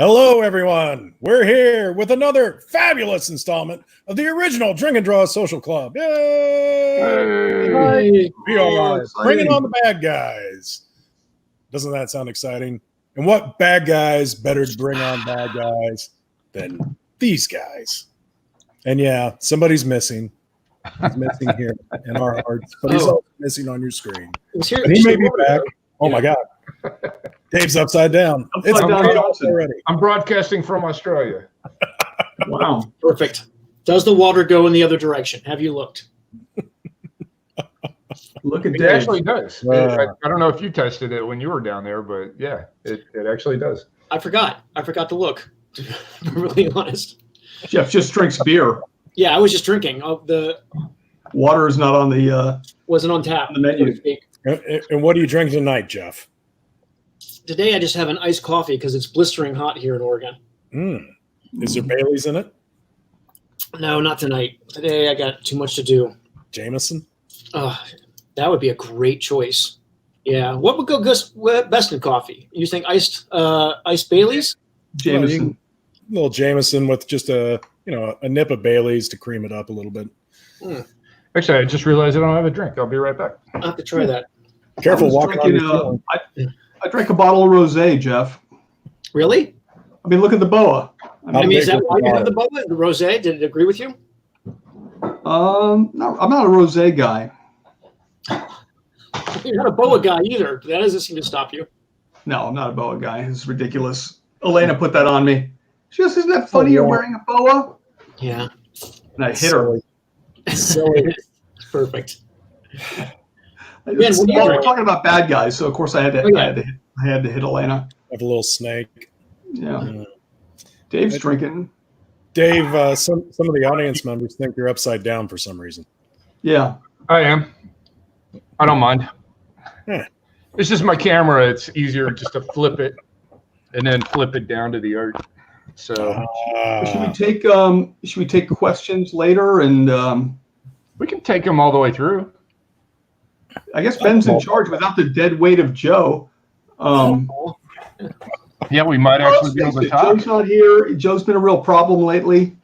Hello, everyone. We're here with another fabulous installment of the original Drink and Draw Social Club. Yay! We are bringing on the bad guys. Doesn't that sound exciting? And what bad guys better to bring on bad guys than these guys? And yeah, somebody's missing. He's missing here in our hearts, but he's also missing on your screen. And he may be back. Oh my God. Dave's upside down. Already. I'm broadcasting from Australia. Wow. Perfect. Does the water go in the other direction? Have you looked? Look at Dave. It actually does. I don't know if you tested it when you were down there, but yeah, it actually does. I forgot to look, to be really honest. Jeff just drinks beer. Yeah, I was just drinking. The water is not on the wasn't on tap. On the menu. And what are you drinking tonight, Jeff? Today I just have an iced coffee because it's blistering hot here in Oregon. Is there Bailey's in it? No, not tonight. Today I got too much to do. Jameson? That would be a great choice. Yeah. What would go best in coffee? You think iced Bailey's? Jameson. A little Jameson with just a nip of Bailey's to cream it up a little bit. Actually, I just realized I don't have a drink. I'll be right back. I'll have to try that. Careful walking on I drank a bottle of rosé, Jeff. Really? I mean, look at the boa. I mean, is that why you have the boa? The rosé? Did it agree with you? No, I'm not a rosé guy. You're not a boa guy either. That doesn't seem to stop you. No, I'm not a boa guy. It's ridiculous. Elena put that on me. She goes, "Isn't that funny? You're wearing a boa?" Yeah. And I hit her. Silly. Perfect. We're talking about bad guys, so of course I had to hit Elena. Have a little snake. Yeah. Dave's drinking. Dave, some of the audience members think you're upside down for some reason. Yeah. I am. I don't mind. Yeah. It's just my camera. It's easier just to flip it and then flip it down to the art. So should we take questions later and we can take them all the way through. I guess Ben's in charge without the dead weight of Joe. Yeah, we might actually be able to talk. Joe's not here. Joe's been a real problem lately.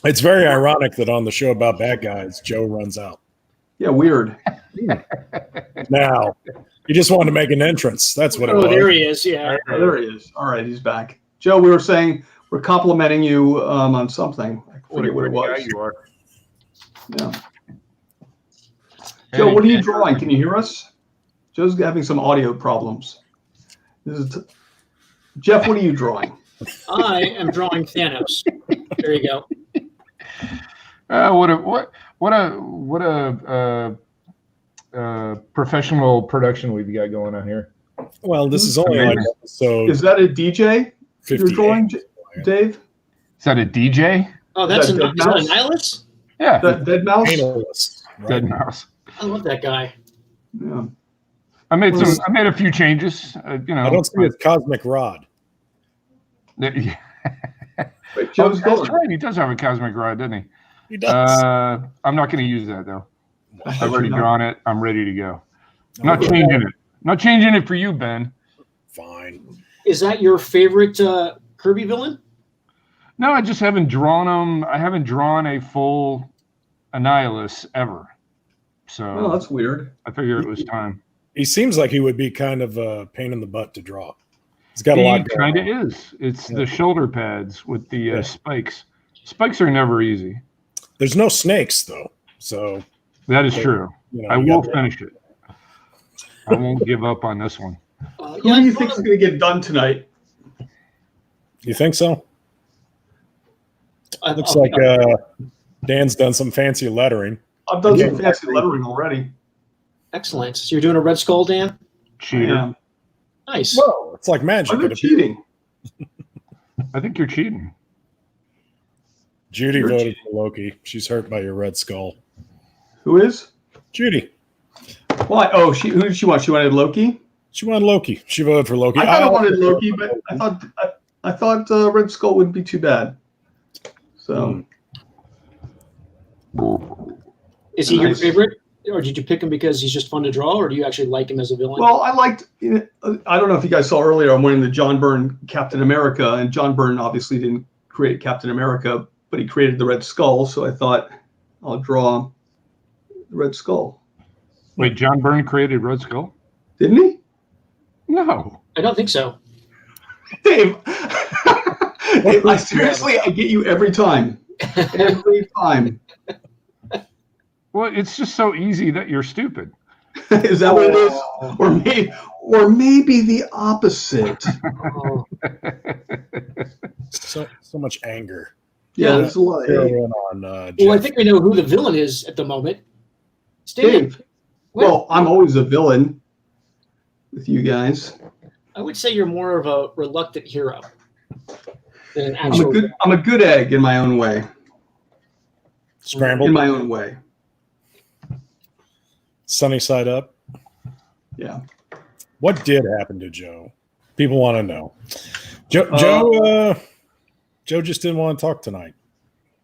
It's very ironic that on the show about bad guys, Joe runs out. Yeah, weird. Now, he just wanted to make an entrance. That's what it was. Oh, there he is. Yeah. Oh, there he is. All right, he's back. Joe, we were saying we're complimenting you on something. I forget what it was. You are. Yeah. Joe, what are you drawing? Can you hear us? Joe's having some audio problems. Jeff, what are you drawing? I am drawing Thanos. There you go. What a professional production we've got going on here. Well, this is only like episode. Is that a DJ you're drawing, Dave? Is that a DJ? Oh, is that a nihilist? Yeah. Dead mouse? Dead mouse. I love that guy. Yeah. I made a few changes. I don't see his cosmic rod. Yeah. Wait, Joe's that's right. He does have a cosmic rod, doesn't he? He does. I'm not going to use that though. I've already drawn it. I'm ready to go. I'm not changing it. Not changing it for you, Ben. Fine. Is that your favorite Kirby villain? No, I just haven't drawn them. I haven't drawn a full Annihilus ever. So that's weird. I figured it was time. He seems like he would be kind of a pain in the butt to draw. He's got a lot. He kind of is. It's the shoulder pads with the spikes. Spikes are never easy. There's no snakes though, so that is true. I will finish it. I won't give up on this one. Who do you think is going to get done tonight? You think so? Looks like Dan's done some fancy lettering. I've done some fancy lettering already. Excellent. So you're doing a red skull, Dan? Cheater. Yeah. Nice. Whoa, it's like magic. I'm cheating. I think you're cheating. Judy voted for Loki. She's hurt by your red skull. Who is? Judy. Why? Oh, who did she want? She wanted Loki? She wanted Loki. She voted for Loki. I thought I wanted Loki, but I thought Red Skull wouldn't be too bad. So is he your favorite? or did you pick him because he's just fun to draw, or do you actually like him as a villain? Well, I liked. I don't know if you guys saw earlier. I'm wearing the John Byrne Captain America, and John Byrne obviously didn't create Captain America, but he created the Red Skull. So I thought I'll draw the Red Skull. Wait, John Byrne created Red Skull? Didn't he? No. I don't think so. Dave, I seriously, I get you every time. Every time. Well, it's just so easy that you're stupid. Is that what it is? Or maybe the opposite. Oh. So much anger. Yeah, there's a lot of hate. Well, I think we know who the villain is at the moment. It's Dave. Well, I'm always a villain with you guys. I would say you're more of a reluctant hero than an actual. I'm a good egg in my own way. Scrambled in my own way. Sunny side up. Yeah. What did happen to Joe? People want to know. Joe just didn't want to talk tonight.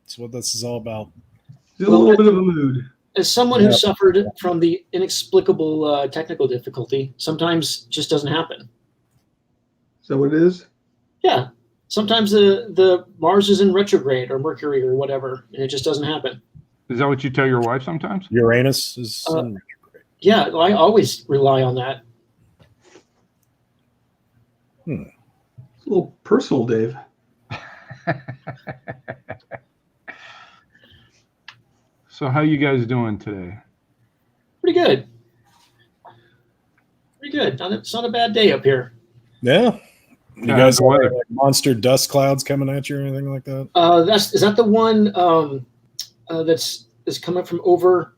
That's what this is all about. He's a little bit of a mood. As someone who suffered from the inexplicable technical difficulty, sometimes just doesn't happen. Is that what it is? Yeah. Sometimes the Mars is in retrograde or Mercury or whatever, and it just doesn't happen. Is that what you tell your wife sometimes? Uranus is in retrograde. Yeah, I always rely on that. It's a little personal, Dave. So how you guys doing today? Pretty good. Pretty good. It's not a bad day up here. Yeah. You guys have like monster dust clouds coming at you or anything like that? Is that the one that's coming from over?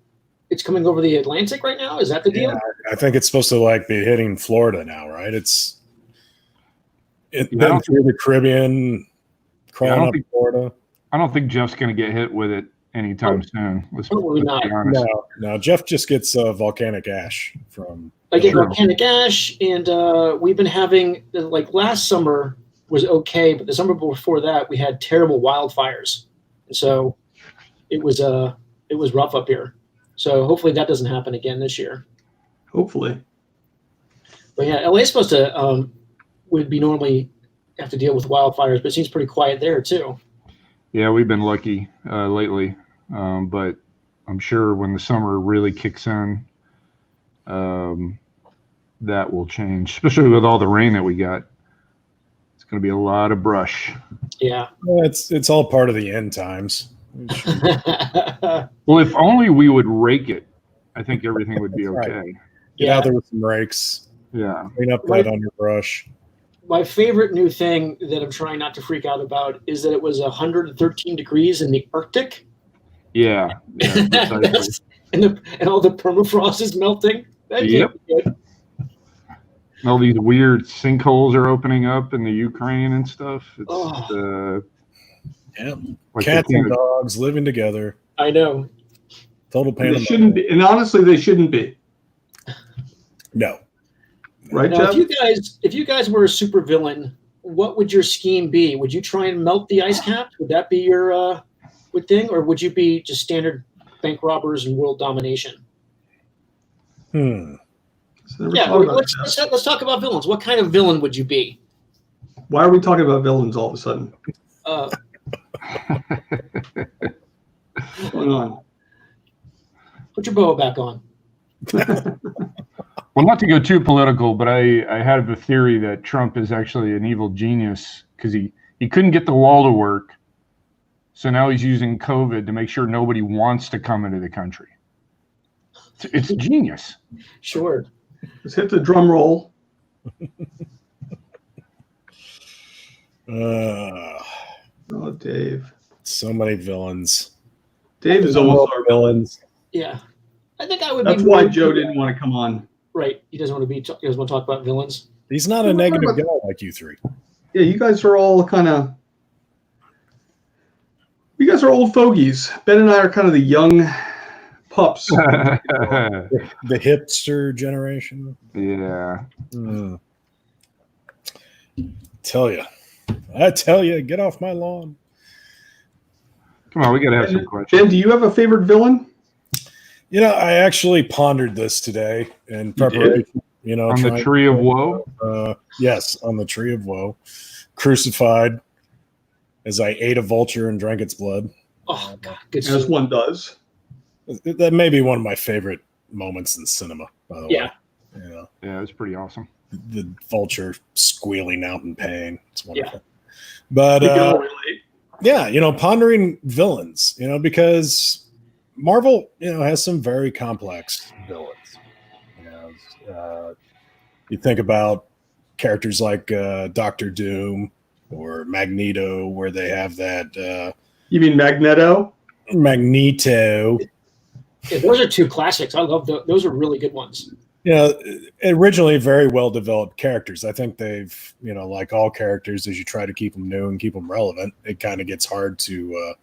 It's coming over the Atlantic right now. Is that the deal? Yeah, I think it's supposed to like be hitting Florida now, right? It's been through the Caribbean, crawling up Florida. I don't think Jeff's going to get hit with it anytime soon. Let's be honest. No, Jeff just gets volcanic ash from. I get volcanic ash, and we've been having like last summer was okay, but the summer before that we had terrible wildfires, and so it was rough up here. So hopefully that doesn't happen again this year. Hopefully. But yeah, LA is supposed to would be normally have to deal with wildfires, but it seems pretty quiet there too. Yeah, we've been lucky lately, but I'm sure when the summer really kicks in, that will change, especially with all the rain that we got. It's going to be a lot of brush. Yeah. It's all part of the end times. Well, if only we would rake it, I think everything would be okay. Right. Get out there with some rakes. Yeah. Clean up that underbrush. My favorite new thing that I'm trying not to freak out about is that it was 113 degrees in the Arctic. Yeah. and all the permafrost is melting. That can't be good. All these weird sinkholes are opening up in the Ukraine and stuff. It's like cats and dogs living together. I know. Total pandemic. They shouldn't be, and honestly, they shouldn't be. No. Right, now, Jeff? if you guys were a super villain, what would your scheme be? Would you try and melt the ice cap? Would that be your thing, or would you be just standard bank robbers and world domination? Yeah, let's talk about villains. What kind of villain would you be? Why are we talking about villains all of a sudden? What's going on? Put your boa back on. Well, not to go too political, but I have a theory that Trump is actually an evil genius because he couldn't get the wall to work. So now he's using COVID to make sure nobody wants to come into the country. It's genius. Sure. Let's hit the drum roll. Oh, Dave. So many villains. Dave is almost our villains. Yeah. I think I would That's why Joe didn't want to come on. Right. He doesn't want to talk about villains. He's not a negative guy like you three. Yeah, you guys are all you guys are old fogies. Ben and I are kind of the young pups. The hipster generation. Yeah. I tell you, get off my lawn. Come on, we got to have some questions. Ben, do you have a favorite villain? I actually pondered this today in preparation. On the tree of woe? Yes, on the tree of woe. Crucified as I ate a vulture and drank its blood. Oh, God. Good As one does. That may be one of my favorite moments in cinema, by the way. Yeah, it was pretty awesome. The vulture squealing out in pain. It's wonderful. Yeah. But We can all relate. pondering villains, because Marvel, has some very complex villains. You think about characters like Doctor Doom or Magneto, where they have that. You mean Magneto? Magneto. Yeah, those are two classics. I love those. Those are really good ones. Originally very well developed characters. I think they've, like all characters, as you try to keep them new and keep them relevant, it kind of gets hard to,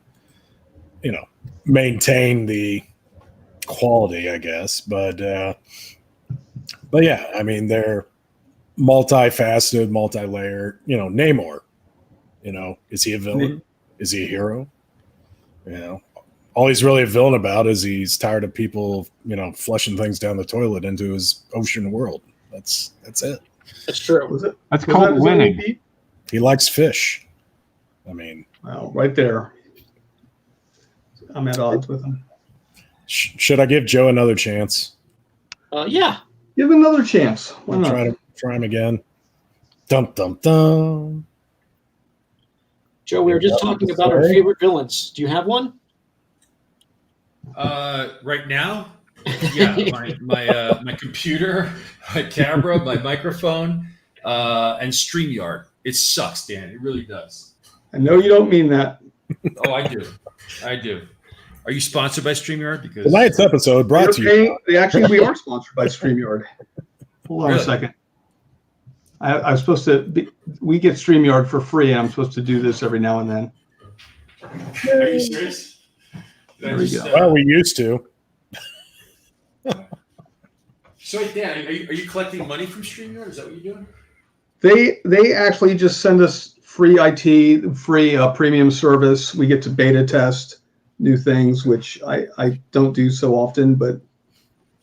maintain the quality, I guess. But yeah, I mean, they're multifaceted, multi-layered. Namor. Is he a villain? Is he a hero? All he's really a villain about is he's tired of people, flushing things down the toilet into his ocean world. That's it. That's true. That's called winning. He likes fish. I mean, well, right there. I'm at odds with him. Should I give Joe another chance? Yeah. Give him another chance. Why not? Try him again. Dum dum dum. Joe, we were just talking about our favorite villains. Do you have one? Right now, yeah, my computer, my camera, my microphone, and StreamYard. It sucks, Dan. It really does. I know you don't mean that. Oh, I do. Are you sponsored by StreamYard? Because tonight's episode brought to you. We are sponsored by StreamYard. Hold on a second. I was supposed to. We get StreamYard for free, and I'm supposed to do this every now and then. Are you serious? There we go. Well, we used to. So, Dan, are you collecting money from StreamYard? Is that what you're doing? They actually just send us free IT, free premium service. We get to beta test new things, which I don't do so often, but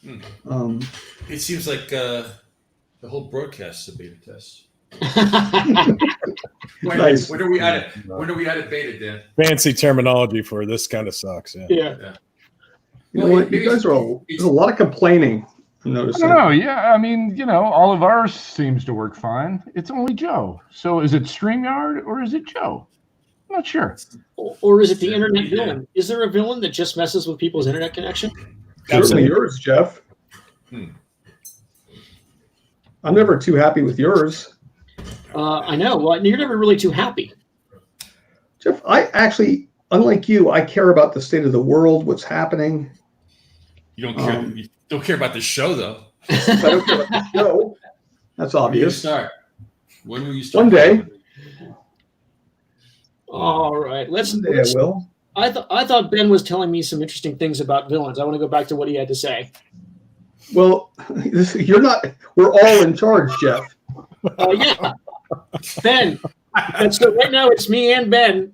it seems like the whole broadcast is a beta test. Nice. When are we at it beta, Dan? Fancy terminology for this kind of sucks. Yeah. You know what? You guys there's a lot of complaining. I'm noticing. I don't know. Yeah, I mean, all of ours seems to work fine. It's only Joe. So is it StreamYard or is it Joe? I'm not sure. Or is it the internet villain? Is there a villain that just messes with people's internet connection? Certainly yours, Jeff. I'm never too happy with yours. I know. Well, you're never really too happy. Jeff, I actually, unlike you, I care about the state of the world, what's happening. You don't care. You don't care about the show, though. I don't care about the show. That's obvious. When will you start? One day. All right. One day I will. I thought Ben was telling me some interesting things about villains. I want to go back to what he had to say. Well, you're not. We're all in charge, Jeff. Yeah. Ben. So right now it's me and Ben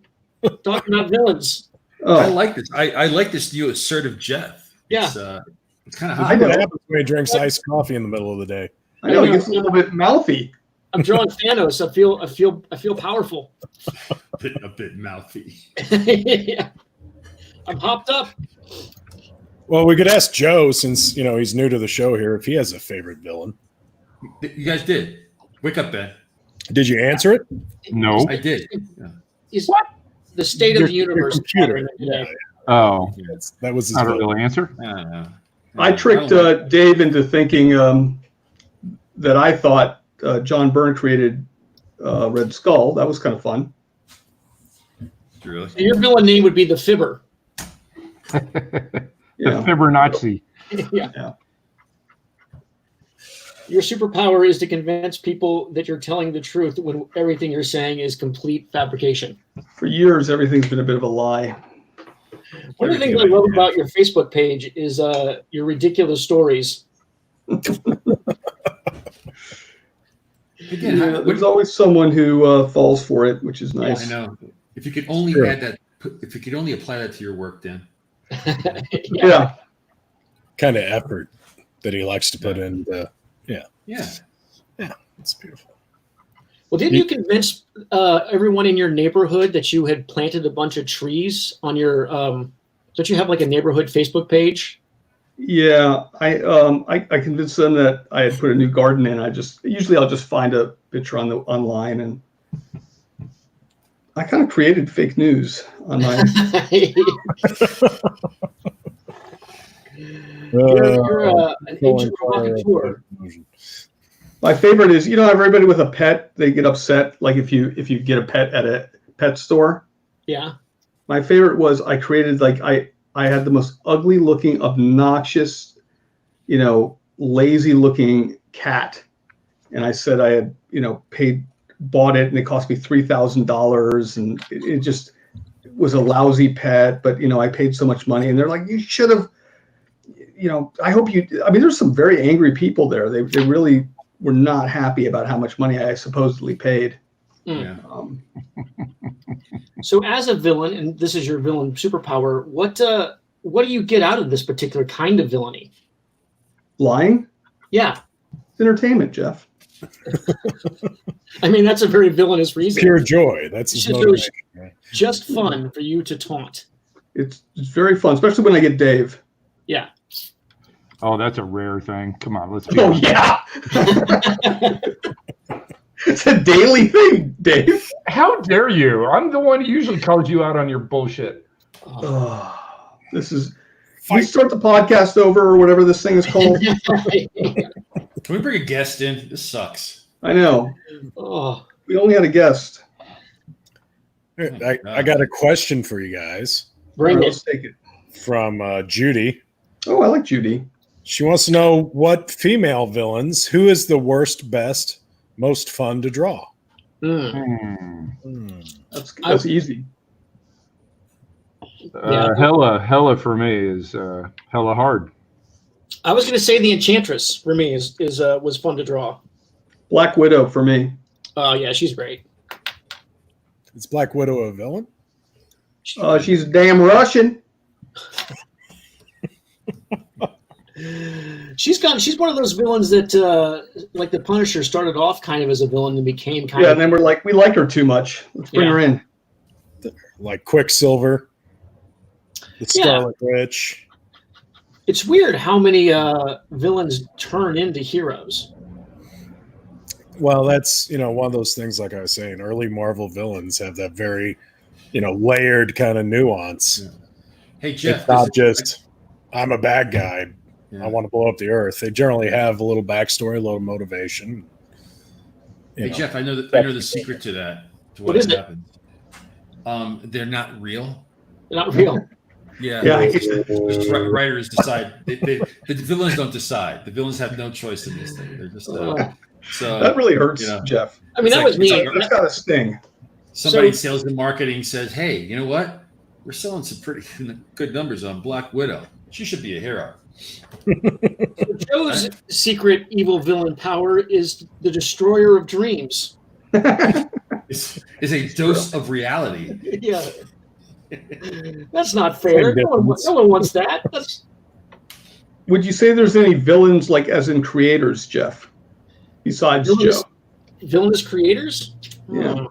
talking about villains. Oh. I like this. I like this new assertive Jeff. Yeah. It's kind of. I know what happens when he drinks iced coffee in the middle of the day. I know, he gets a little bit mouthy. I'm drawing Thanos. I feel powerful. a bit mouthy. Yeah. I'm hopped up. Well, we could ask Joe, since he's new to the show here, if he has a favorite villain. You guys did. Wake up, Ben. Did you answer it? No. I did. Yeah. What? The state of the universe. Computer. Yeah. Oh, that was his not a vote. real answer. I tricked Dave into thinking that I thought John Byrne created Red Skull. That was kind of fun. Really? So your villain name would be the Fibber. The Fibonacci. Yeah. Your superpower is to convince people that you're telling the truth when everything you're saying is complete fabrication. For years, everything's been a bit of a lie. One of the things I love about your Facebook page is your ridiculous stories. Again, there's always someone who falls for it, which is nice. I know. If you could only add that, if you could only apply that to your work, Dan. Yeah. kind of effort that he likes to put in. Yeah. It's beautiful. Well, didn't you convince everyone in your neighborhood that you had planted a bunch of trees on your? Don't you have like a neighborhood Facebook page? Yeah, I convinced them that I had put a new garden in. I'll just find a picture online, and I kind of created fake news on my. You're an agent provocateur. My favorite is, everybody with a pet, they get upset. Like if you get a pet at a pet store. Yeah. My favorite was I created I had the most ugly looking, obnoxious, lazy looking cat. And I said I had, bought it and it cost me $3,000 and it just was a lousy pet, but I paid so much money and they're like, you should have, there's some very angry people there. They really were not happy about how much money I supposedly paid. Yeah. So as a villain, and this is your villain superpower, what do you get out of this particular kind of villainy? Lying? Yeah. It's entertainment, Jeff. That's a very villainous reason. Pure joy. That's his motivation. Just fun for you to taunt. It's very fun, especially when I get Dave. Yeah. Oh, that's a rare thing. Come on, let's be honest. Yeah. It's a daily thing, Dave. How dare you? I'm the one who usually calls you out on your bullshit. This is. Can we start the podcast over or whatever this thing is called? Can we bring a guest in? This sucks. I know. Oh. We only had a guest. I got a question for you guys. Bring it. Let's take it. From Judy. Oh, I like Judy. She wants to know what female villains, who is the worst, best, most fun to draw? That's easy. Hella for me is hella hard. I was going to say the Enchantress for me was fun to draw. Black Widow for me. Oh yeah, she's great. Is Black Widow a villain? She's damn Russian. She's one of those villains that like the Punisher started off kind of as a villain and became kind of. And then we're like, we like her too much. Let's bring her in. Like Quicksilver, the Scarlet Witch. It's weird how many villains turn into heroes. Well, that's one of those things. Like I was saying, early Marvel villains have that very layered kind of nuance. Yeah. Hey Jeff, it's not just I'm a bad guy. I want to blow up the earth. They generally have a little backstory, a little motivation. Hey Jeff, I know the secret to that. To what happens. They're not real. They're not real. Yeah. Writers decide. The villains don't decide. The villains have no choice in this thing. They're just so that really hurts, Jeff. That was me. That's got a sting. Somebody in sales and marketing says, "Hey, you know what? We're selling some pretty good numbers on Black Widow. She should be a hero." Joe's secret evil villain power is the destroyer of dreams. Is a dose of reality. Yeah. That's not fair. No one wants that. Would you say there's any villains, like as in creators, Jeff, besides Joe? Villainous creators? Yeah.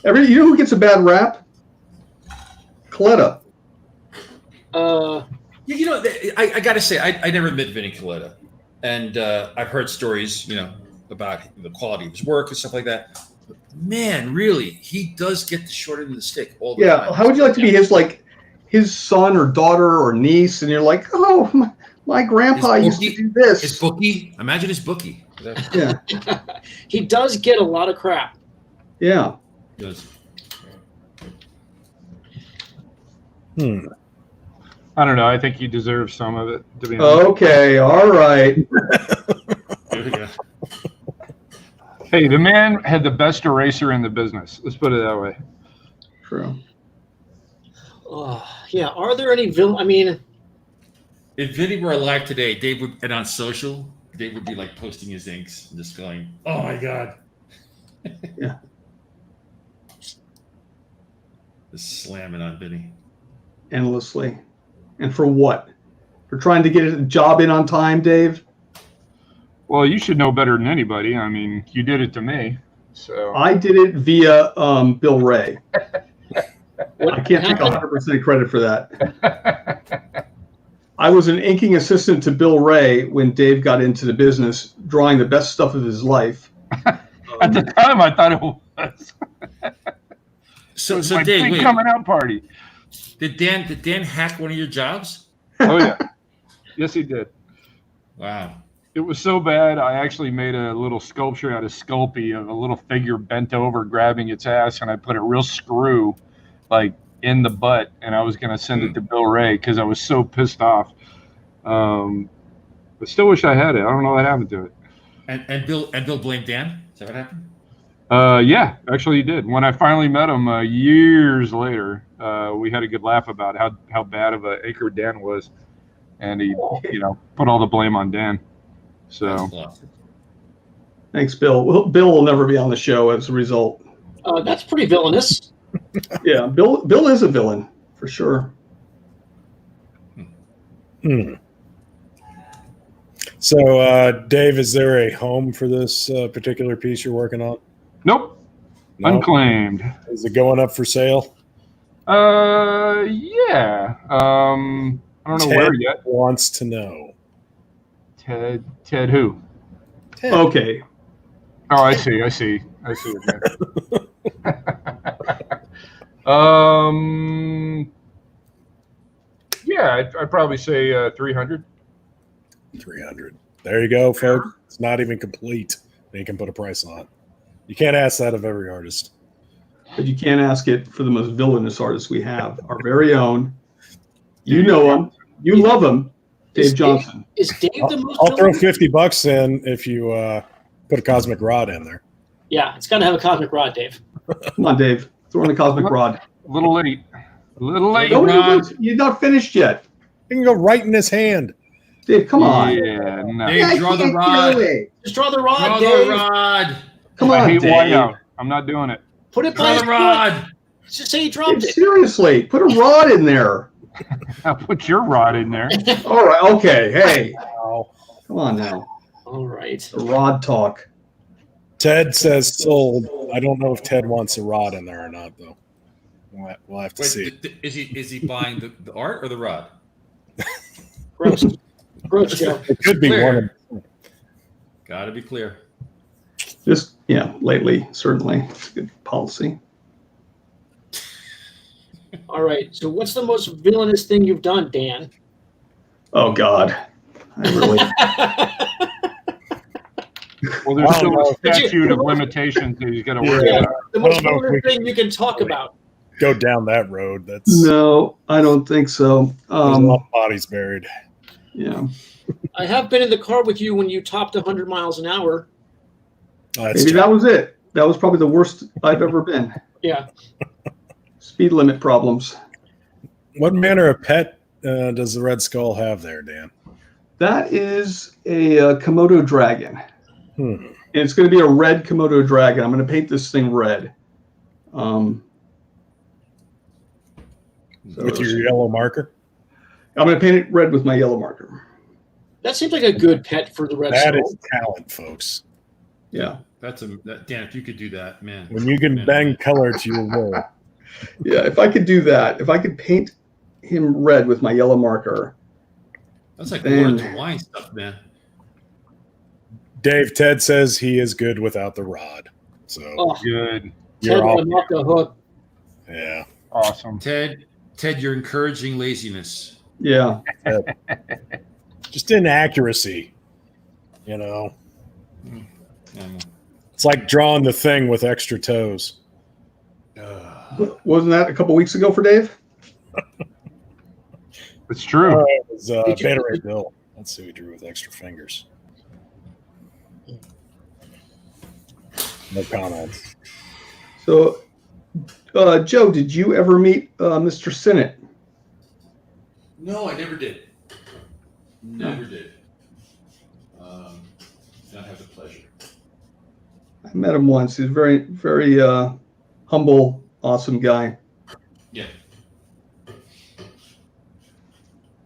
You know who gets a bad rap? Coletta. I got to say, I never met Vinny Coletta, and I've heard stories, about the quality of his work and stuff like that. But man, really, he does get the short end of the stick all the time. How would you like to be his son or daughter or niece, and you're like, oh, my grandpa used to do this. His bookie. Imagine his bookie. Yeah. He does get a lot of crap. Yeah. He does. I don't know. I think you deserve some of it, to be honest. Okay. All right. Hey, the man had the best eraser in the business. Let's put it that way. True. Yeah. Are there any villain? If Vinny were alive today, Dave would, and on social, Dave would be like posting his inks and just going, "Oh my god." Yeah. Just slamming on Vinny. Endlessly. And for what? for trying to get a job in on time, Dave? Well, you should know better than anybody. I mean, you did it to me. So I did it via Bill Ray. I can't take 100% credit for that. I was an inking assistant to Bill Ray when Dave got into the business, drawing the best stuff of his life. At the time, I thought it was. So my Dave, big wait, coming out party. did Dan hack one of your jobs? Oh yeah, yes he did. Wow. It was so bad, I actually made a little sculpture out of Sculpey of a little figure bent over grabbing its ass, and I put a real screw like in the butt, and I was going to send it to Bill Ray because I was so pissed off. But still wish I had it. I don't know what happened to it. And Bill blamed Dan? Is that what happened? Yeah, actually he did. When I finally met him years later, we had a good laugh about how bad of an acre Dan was, and he put all the blame on Dan. So thanks, Bill. Well, Bill will never be on the show as a result. That's pretty villainous. Yeah, Bill is a villain for sure. So, Dave, is there a home for this particular piece you're working on? Nope. No? Unclaimed. Is it going up for sale? Yeah. I don't know Ted where yet. Wants to know. Ted who? Ted. Okay. Oh, I see. Yeah, I'd probably say 300. 300. There you go, folks. It's not even complete. They can put a price on it. You can't ask that of every artist. But you can't ask it for the most villainous artist we have, our very own. You know him. You love him. Dave Johnson. Is Dave the most I'll throw villainous? $50 in if you put a cosmic rod in there. Yeah, it's got to have a cosmic rod, Dave. Come on, Dave. Throw in a cosmic rod. A little late. No, you're not finished yet. You can go right in his hand. Dave, come on. Yeah, no. Dave, draw the rod. Just draw the rod, Draw Dave. the rod. Come I on, hate Dave. whiteout. I'm not doing it. Put it by Draw his the rod. Just say he dropped Dave, it. seriously, put a rod in there. I'll put your rod in there. All right, okay. Hey, Oh. come on now. All right. The rod talk. Ted says sold. I don't know if Ted wants a rod in there or not, though. We'll have to see. Wait, is he buying the art or the rod? Gross. Gross, Joe. It could be Clear. one of them. Got to be clear. Just, lately, certainly. It's good policy. All right. So what's the most villainous thing you've done, Dan? Oh, God. I really. Well, there's I still don't a know. statute of limitations that he's got to worry Yeah, about. the I most don't know if we villainous thing you can talk about. Go down that road. That's No, I don't think so. there's a lot of bodies buried. Yeah. I have been in the car with you when you topped 100 miles an hour. That's Maybe true. that was it. That was probably the worst I've ever been. Yeah. Speed limit problems. What manner of pet does the Red Skull have there, Dan? That is a Komodo dragon. Hmm. And it's going to be a red Komodo dragon. I'm going to paint this thing red. With your yellow marker? I'm going to paint it red with my yellow marker. That seems like a good pet for the Red That Skull. is talent, folks. Yeah. Dan, if you could do that, man. When you can Man. bang color to your will. Yeah. If I could do that, if I could paint him red with my yellow marker. That's like Man. Lord of the Wine stuff, man. Dave, Ted says he is good without the rod. So Oh, Good. Ted you're would all, have knocked the hook. yeah. Awesome. Ted, you're encouraging laziness. Yeah. Just inaccuracy. You know, Yeah, it's like drawing the thing with extra toes. Wasn't that a couple weeks ago for Dave? It's true. It was Did you- Beta Ray Bill. Let's see who drew with extra fingers. No comments. So, Joe, did you ever meet Mr. Sinnott? No, I never did. Never did. Not have the pleasure. I met him once. He's a very, very humble, awesome guy. Yeah.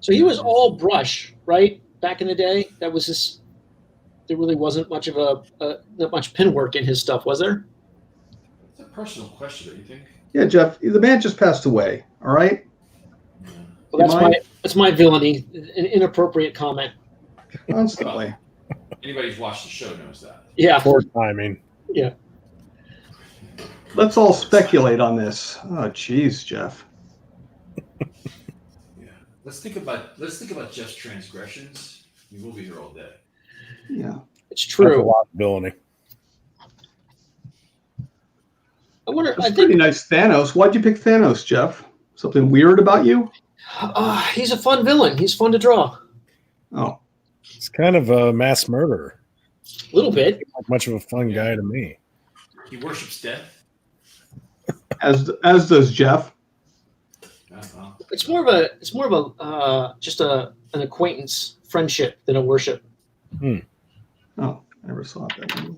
So he was all brush, right? Back in the day, that was his. There really wasn't much of not much pin work in his stuff, was there? It's a personal question, don't you think? Yeah, Jeff, the man just passed away. All right. Yeah. Well, that's my villainy, an inappropriate comment. Constantly. Anybody who's watched the show knows that. Yeah. Poor timing. Yeah. Let's all speculate on this. Oh, geez, Jeff. Yeah. Let's think about Jeff's transgressions. We will be here all day. Yeah. It's That's a true. lot of villainy. I wonder. That's pretty nice, Thanos. Why'd you pick Thanos, Jeff? Something weird about you? He's a fun villain. He's fun to draw. Oh. It's kind of a mass murderer. A little bit. Not much of a fun guy to me. He worships death. As does Jeff. Oh, well. It's more of a just an acquaintance, friendship than a worship. Oh, I never saw that.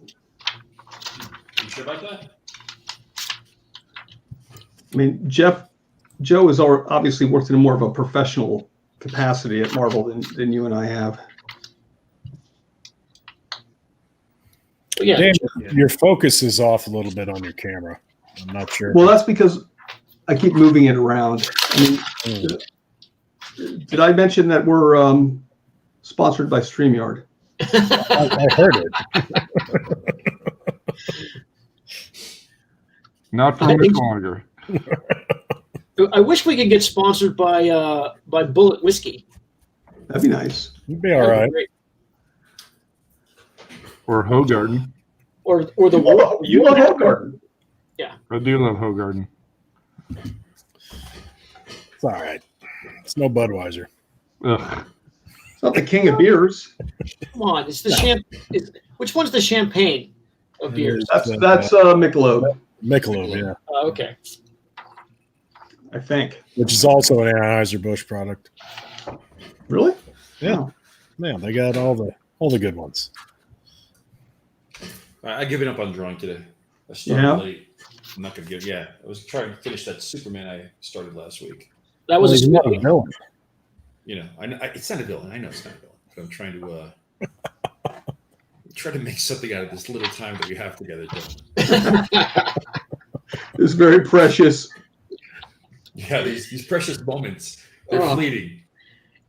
You sure about that? I mean, Joe has obviously worked in more of a professional capacity at Marvel than you and I have. But yeah. Dan, your focus is off a little bit on your camera. I'm not sure. Well, that's because I keep moving it around. I mean, did I mention that we're sponsored by StreamYard? I heard it. Not for much longer. I wish we could get sponsored by Bullet Whiskey. That'd be nice. You'd be all right. Or Hogarden. Or the You love Hogarden. I do love Hogarden. It's all right. It's no Budweiser. Ugh. It's not the king of beers. Come on, it's the champagne. Which one's the champagne of beers? That's Michelob, Michelob, yeah. Okay. I think. Which is also an Anheuser-Busch product. Really? Yeah. Oh. Man, they got all the good ones. I given up on drawing today. I started late. I'm not gonna give. Yeah, I was trying to finish that Superman I started last week. That was He's not a villain. You know, it's not a villain. I know it's not a villain. But I'm trying to try to make something out of this little time that we have together, Dylan. It's very precious. Yeah, these precious moments. They're fleeting.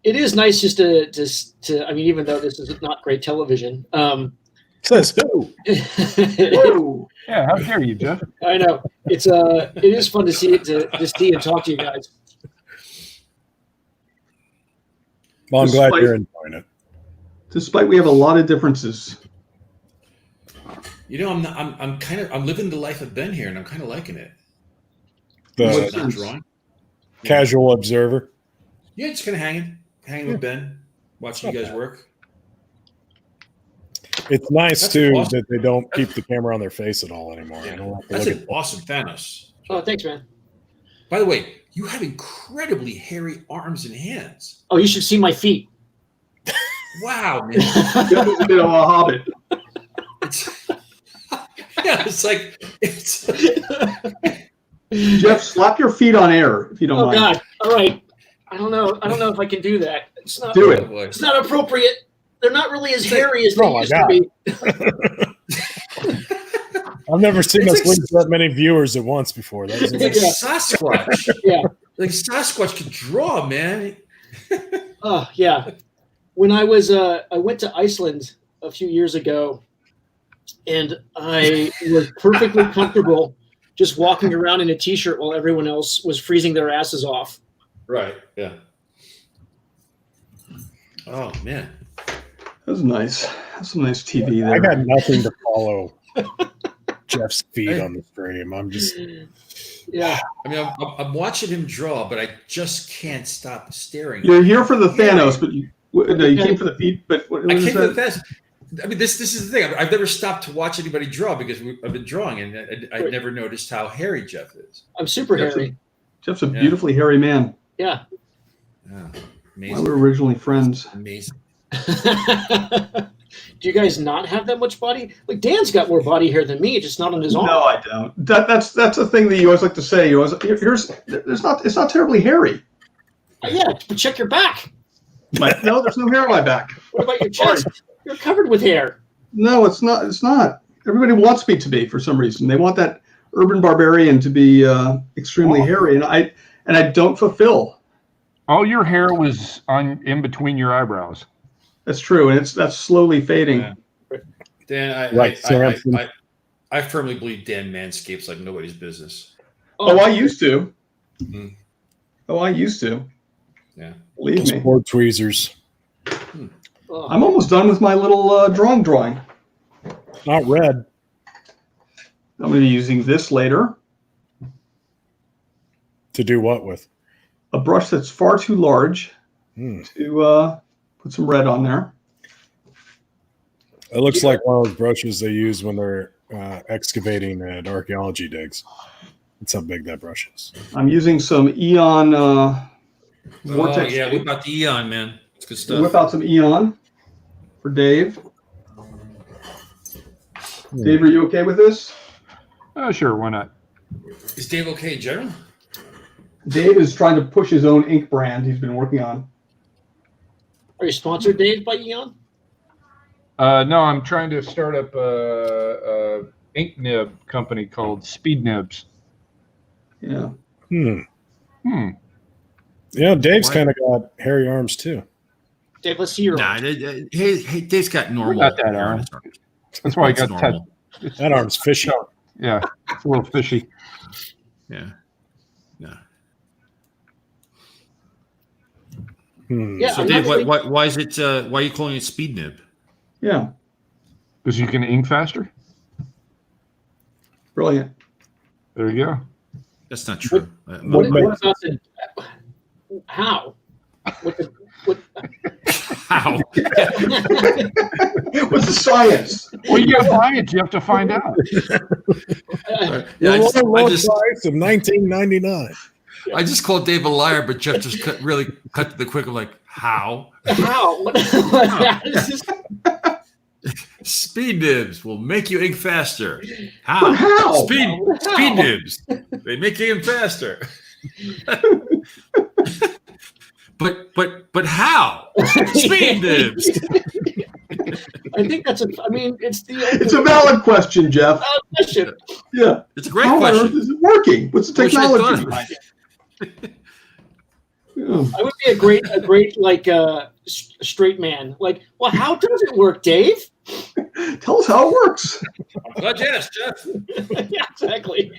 It is nice just to. I mean, even though this is not great television. Says who? Whoa. Yeah, how dare you, Jeff? I know it is fun to see and talk to you guys. Well, I'm glad you're enjoying it. Despite we have a lot of differences. You know, I'm living the life of Ben here, and I'm kind of liking it. The Not drawing. casual observer. Yeah, just kind of hanging with Ben, watching you guys work. It's nice That's too awesome. that they don't keep the camera on their face at all anymore. I don't have to That's look an awesome Thanos. Oh, thanks, man. By the way, you have incredibly hairy arms and hands. Oh, you should see my feet. Wow, man. Jeff is a bit of a hobbit. It's like it's. Jeff, slap your feet on air if you don't Oh mind. God! All right. I don't know if I can do that. It's not. Do it. It's not appropriate. They're not really as hairy as they Oh, my used God. to be. I've never seen It's us like- lose that many viewers at once before. That was Like Sasquatch. Yeah. Like Sasquatch could draw, man. Oh yeah. When I went to Iceland a few years ago, and I was perfectly comfortable just walking around in a t-shirt while everyone else was freezing their asses off. Right. Yeah. Oh man. That was nice. That's some nice TV there. I got nothing to follow Jeff's feed on the stream. I'm just Yeah. I mean, I'm watching him draw, but I just can't stop staring. You're here for the Thanos, but you came for the feet. But what I is came to the that? Thanos. I mean, this is the thing. I've never stopped to watch anybody draw because I've been drawing, and I never noticed how hairy Jeff is. I'm super Jeff's hairy. Jeff's a beautifully hairy man. Yeah. Oh, Why amazing. we were originally friends. Amazing. Do you guys not have that much body? Like Dan's got more body hair than me, just not on his arm. No, I don't. That's the thing that you always like to say. You always it's not terribly hairy. Yeah, but check your back. No, there's no hair on my back. What about your chest? You're covered with hair. No, it's not. It's not. Everybody wants me to be for some reason. They want that urban barbarian to be extremely hairy, and I don't fulfill. All your hair was in between your eyebrows. That's true, and that's slowly fading. Yeah. Dan, I firmly believe Dan manscapes like nobody's business. Oh, I used to. Mm. Oh, I used to. Yeah. Believe me. Sport tweezers. I'm almost done with my little drawing. Not red. I'm going to be using this later. To do what with? A brush that's far too large to put some red on there. It looks like one of those brushes they use when they're excavating at archaeology digs. That's how big that brush is. I'm using some Eon Vortex. Oh, yeah, whip out the Eon, man. It's good stuff. Whip out some Eon for Dave. Dave, are you okay with this? Sure, why not? Is Dave okay in general? Dave is trying to push his own ink brand he's been working on. Are you sponsored, Dave, by Eon? No, I'm trying to start up a ink nib company called Speed Nibs. Yeah. Yeah, Dave's kind of got hairy arms too. Dave, let's see your Nah, hey, Dave's got normal. Not that arm. That's why I got normal. That arm's fishy. Yeah, it's a little fishy. Yeah. No. Yeah, So, I'm Dave, actually- why is it? Why are you calling it Speed Nib? Yeah. Because you can ink faster. Brilliant. There you go. That's not true. What about the how? How? What's the science? Well, you got science. You have to find out. Yeah, Low price of $19.99. I just called Dave a liar, but Jeff just cut to the quick of like, how? How? Speed nibs will make you ink faster. How? But how? Speed nibs. They make you ink faster. but how? Speed nibs. I think that's It's a valid question, Jeff. question. Yeah. It's a great How on question. earth is it working? What's the Wish I thought technology? of it. Yeah. I would be a great like straight man. Like, well, how does it work, Dave? Tell us how it works. I'm glad you asked, Jeff. Yeah, exactly.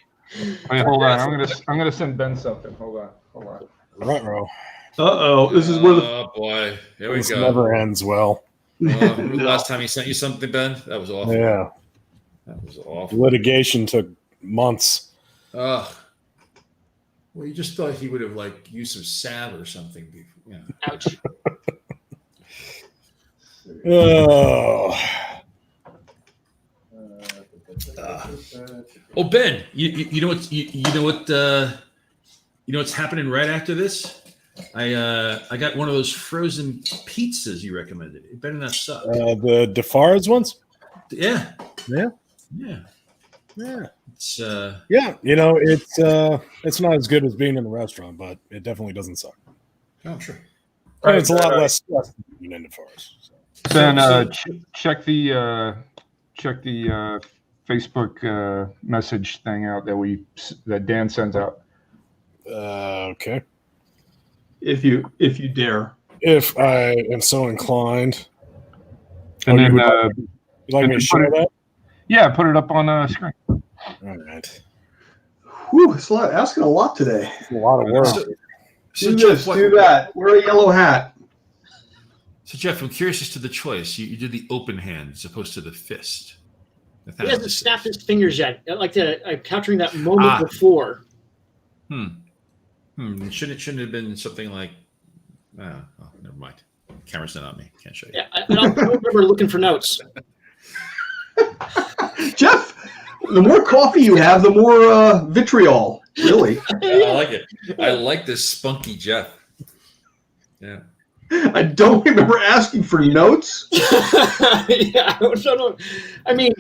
Wait, hold on. I'm gonna send Ben something. Hold on. Ruh-roh. Uh-oh. This is where the Oh boy, here we This go. never ends well. Remember the last time he sent you something, Ben? That was awful. Yeah. That was awful. Litigation took months. Ugh. Well, you just thought he would have like used some salve or something. Yeah. Ouch. Oh. Oh, Ben, you know what's happening right after this? I got one of those frozen pizzas you recommended. It better not suck. The DeFar's ones? Yeah. Yeah. Yeah. Yeah. It's Yeah. You know, it's not as good as being in the restaurant, but it definitely doesn't suck. oh sure. And it's a lot less stress than being in DeFar's. So. Ben, check the Facebook message thing out that Dan sends out. Okay. if you dare. If I am so inclined. And then you'd like me to share that? Yeah, put it up on screen. All right. Whew, it's asking a lot today. It's a lot of work. So Do Jeff, this, do that. Wear a yellow hat. So Jeff, I'm curious as to the choice. You did the open hand as opposed to the fist. He hasn't snapped his fingers yet. I like capturing that moment before. Shouldn't it have been something like? Oh, never mind. Camera's not on me. Can't show you. Yeah, I don't remember looking for notes. Jeff, the more coffee you have, the more vitriol. Really. I like it. I like this spunky Jeff. Yeah. I don't remember asking for notes. Yeah, I mean,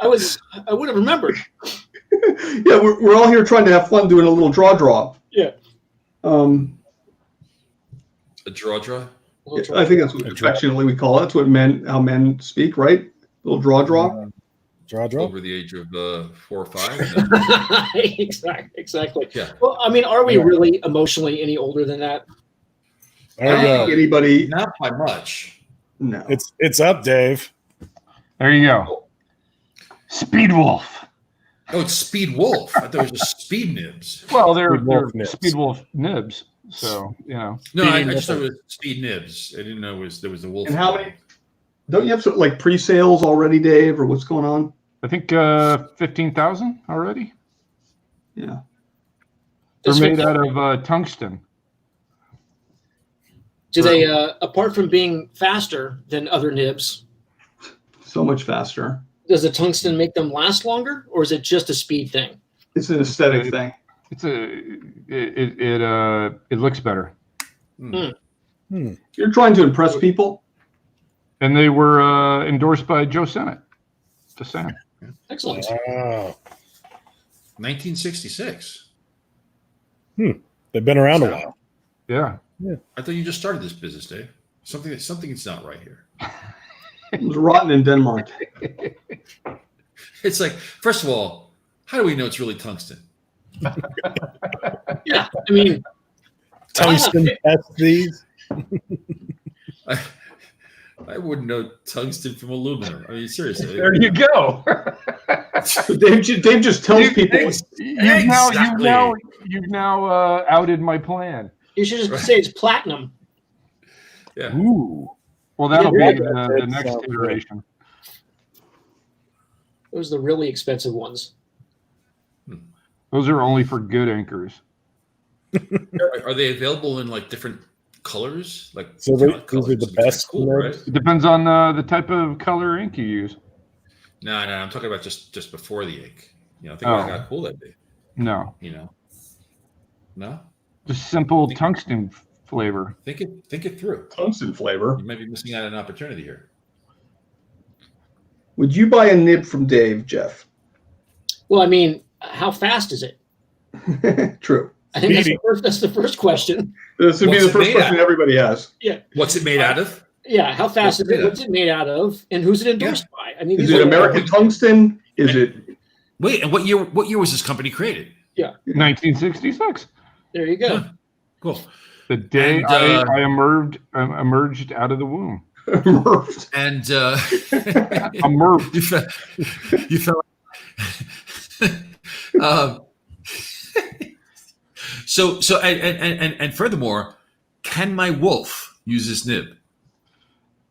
I would have remembered. Yeah, we're all here trying to have fun doing a little draw. Yeah. A draw. I think that's what affectionately we call it. That's what how men speak, right? Little draw. Draw. Over the age of 4 or 5. Exactly. Yeah. Well, I mean, are we really emotionally any older than that? There you go. Anybody? Not by much. No. It's up, Dave. There you go. Speed Wolf. Oh, it's Speed Wolf. I thought it was just Speed Nibs. Well, they're nibs. Speed Wolf nibs. So, No, I just thought it was Speed Nibs. I didn't know there was a wolf. And how many? Don't you have sort of like pre-sales already, Dave, or what's going on? I think 15,000 already. Yeah. They're made out of tungsten. Do they, apart from being faster than other nibs, So much faster. does the tungsten make them last longer, or is it just a speed thing? It's an aesthetic thing. It looks better. You're trying to impress people. And they were endorsed by Joe Sennett. Just saying. Excellent. Wow. 1966. They've been around a while. Yeah. I thought you just started this business, Dave. Something's not right here. It was rotten in Denmark. It's like, first of all, how do we know it's really tungsten? Yeah, I mean, Tungsten test these. I wouldn't know tungsten from aluminum. I mean, seriously. There you go. Dave just tells people. You've now outed my plan. you should just say it's platinum. Yeah. Ooh. Well, that'll be Yeah, the next iteration. Those are the really expensive ones. Those are only for good anchors. Are they available in like different colors? Like So these are the best cool, nibs? right? It depends on the type of color ink you use. No, I'm talking about just before the ink. Think about how cool that'd be. No, No? just simple tungsten flavor. Think it through. Tungsten flavor. You might be missing out on an opportunity here. Would you buy a nib from Dave, Jeff? Well, I mean, how fast is it? True. I think that's the first question. This would be the first question everybody has. Yeah. What's it made out of? Yeah. How fast is it? What's it made out of? And who's it endorsed by? I mean, Is it American tungsten? Is it? Wait, and what year was this company created? 1966. There you go. Huh. Cool. The day And, I emerged out of the womb. And Emerged. you felt so and furthermore, can my wolf use this nib?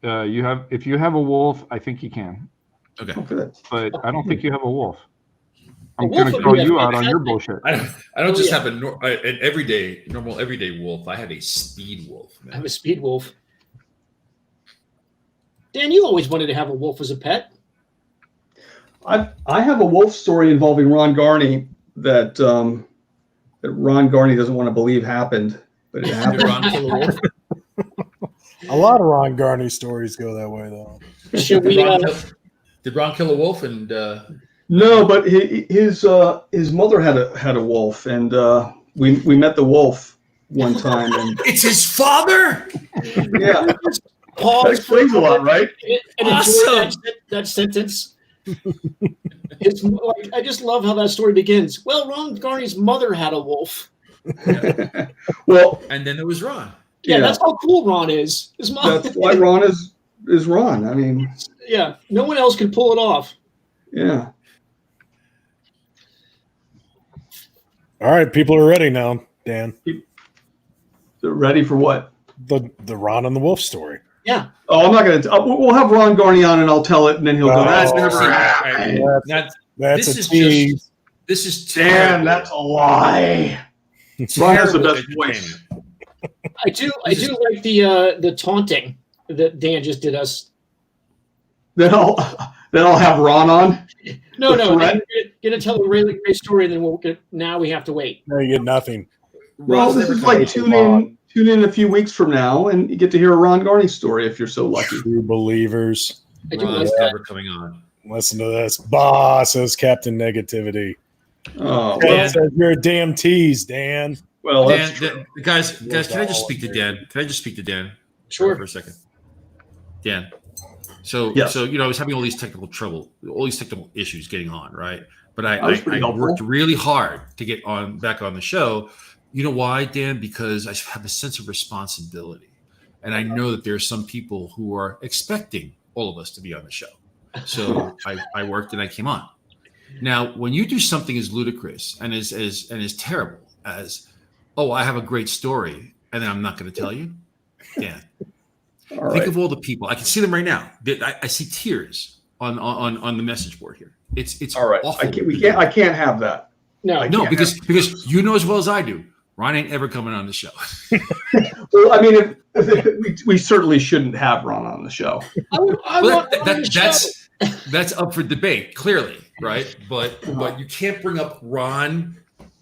If you have a wolf, I think you can. Okay. But I don't think you have a wolf. I'm wolf going to would call be you out on your bullshit. I don't just have an everyday wolf. I have a speed wolf. Man. I have a speed wolf. Dan, you always wanted to have a wolf as a pet. I have a wolf story involving Ron Garni that Ron Garni doesn't want to believe happened, but it happened. Did Ron kill a wolf? A lot of Ron Garni stories go that way, though. Should we? Did Ron kill a wolf? And No, but his mother had a wolf, and we met the wolf one time, and it's his father. yeah, Pause. that explains a lot, right? And Awesome. enjoy that sentence. It's like, I just love how that story begins. Well, Ron Garni's mother had a wolf. Well, And then there was Ron. Yeah, that's how cool Ron is. His mom. that's why Ron is Ron. I mean, Yeah, no one else can pull it off. yeah. All right, people are ready now, Dan. They're ready for what? The Ron and the Wolf story. Yeah. Oh, I'm not going to. We'll have Ron Garni on, and I'll tell it, and then he'll go. That's never happened. That's This a is tease. This is Dan, terrible. that's a lie. Ron has the Terrible best voice. I do like the taunting that Dan just did us. Then I'll have Ron on. No, The I'm threat? gonna tell a really great story, and then now we have to wait. No, you get nothing. Well, Ron's this never is coming like to tune in a few weeks from now, and you get to hear a Ron Garni story if you're so lucky. True believers. I do Ron's like that. never coming on. Listen to this. Bah, says Captain Negativity. Oh, Dan Dan. says you're a damn tease, Dan. well, Dan, that's true. guys, can I just speak to Dan? Can I just speak to Dan? Sure. For a second, Dan. So, Yes. so I was having all these technical issues getting on, right? But I pretty worked helpful. really hard to get back on the show. You know why, Dan? Because I have a sense of responsibility, and I know that there are some people who are expecting all of us to be on the show. So I worked and I came on. Now, when you do something as ludicrous and as terrible as, oh, I have a great story, and then I'm not going to tell you, Dan. Think of all the people. I can see them right now. I see tears on the message board here. It's all right. awful. I can't have that. No, because you know as well as I do, Ron ain't ever coming on the show. Well, I mean, we certainly shouldn't have Ron on the show. That's up for debate, clearly, right? But you can't bring up Ron,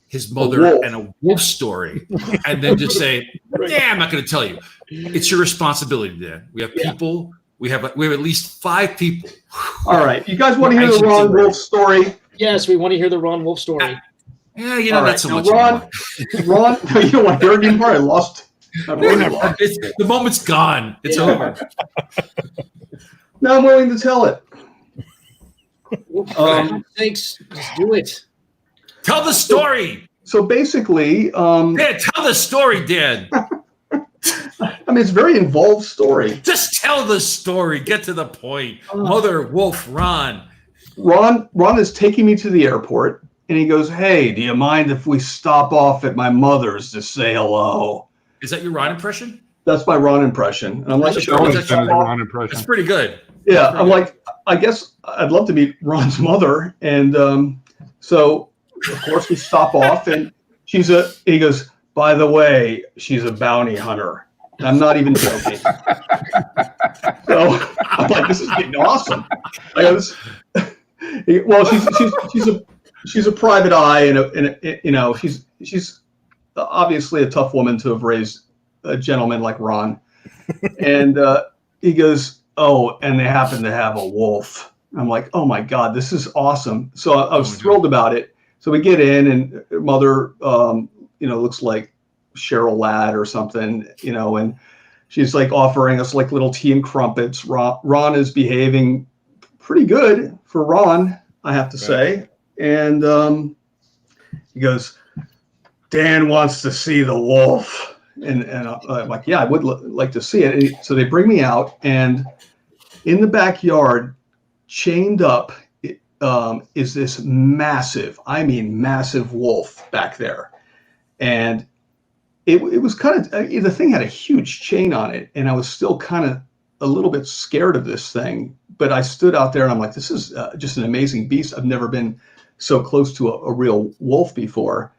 his mother, and a wolf story, and then just say, "Yeah, I'm not going to tell you." It's your responsibility, Dan. We have people. We have at least 5 people. All right, you guys want to hear the Ron Wolf story? Yes, we want to hear the Ron Wolf story. Yeah, not so much. Ron, you don't want to hear it anymore. I lost. The moment's gone. It's over. Now I'm willing to tell it. Thanks. Let's do it. Tell the story. So basically, Dan, tell the story, Dan. I mean, it's a very involved story. Just tell the story. Get to the point. Mother Wolf, Ron. Ron is taking me to the airport, and he goes, "Hey, do you mind if we stop off at my mother's to say hello?" Is that your Ron impression? That's my Ron impression. And I'm like, That's Ron impression. That's pretty good. Yeah, I'm like, I guess I'd love to meet Ron's mother. And so, of course, we stop off, and he goes, "By the way, she's a bounty hunter." And I'm not even joking. So I'm like, this is getting awesome. I go, well, she's a private eye, and she's obviously a tough woman to have raised a gentleman like Ron. And he goes, "Oh, and they happen to have a wolf." I'm like, "Oh my God, this is awesome!" So I was thrilled about it. So we get in, and mother, looks like Cheryl Ladd or something, and she's like offering us like little tea and crumpets. Ron is behaving pretty good for Ron, I have to say. And he goes, "Dan wants to see the wolf." And I'm like, "Yeah, I would like to see it." And so they bring me out, and in the backyard, chained up, is this massive wolf back there. And it was kind of, the thing had a huge chain on it, and I was still kind of a little bit scared of this thing. But I stood out there, and I'm like, this is just an amazing beast. I've never been so close to a real wolf before.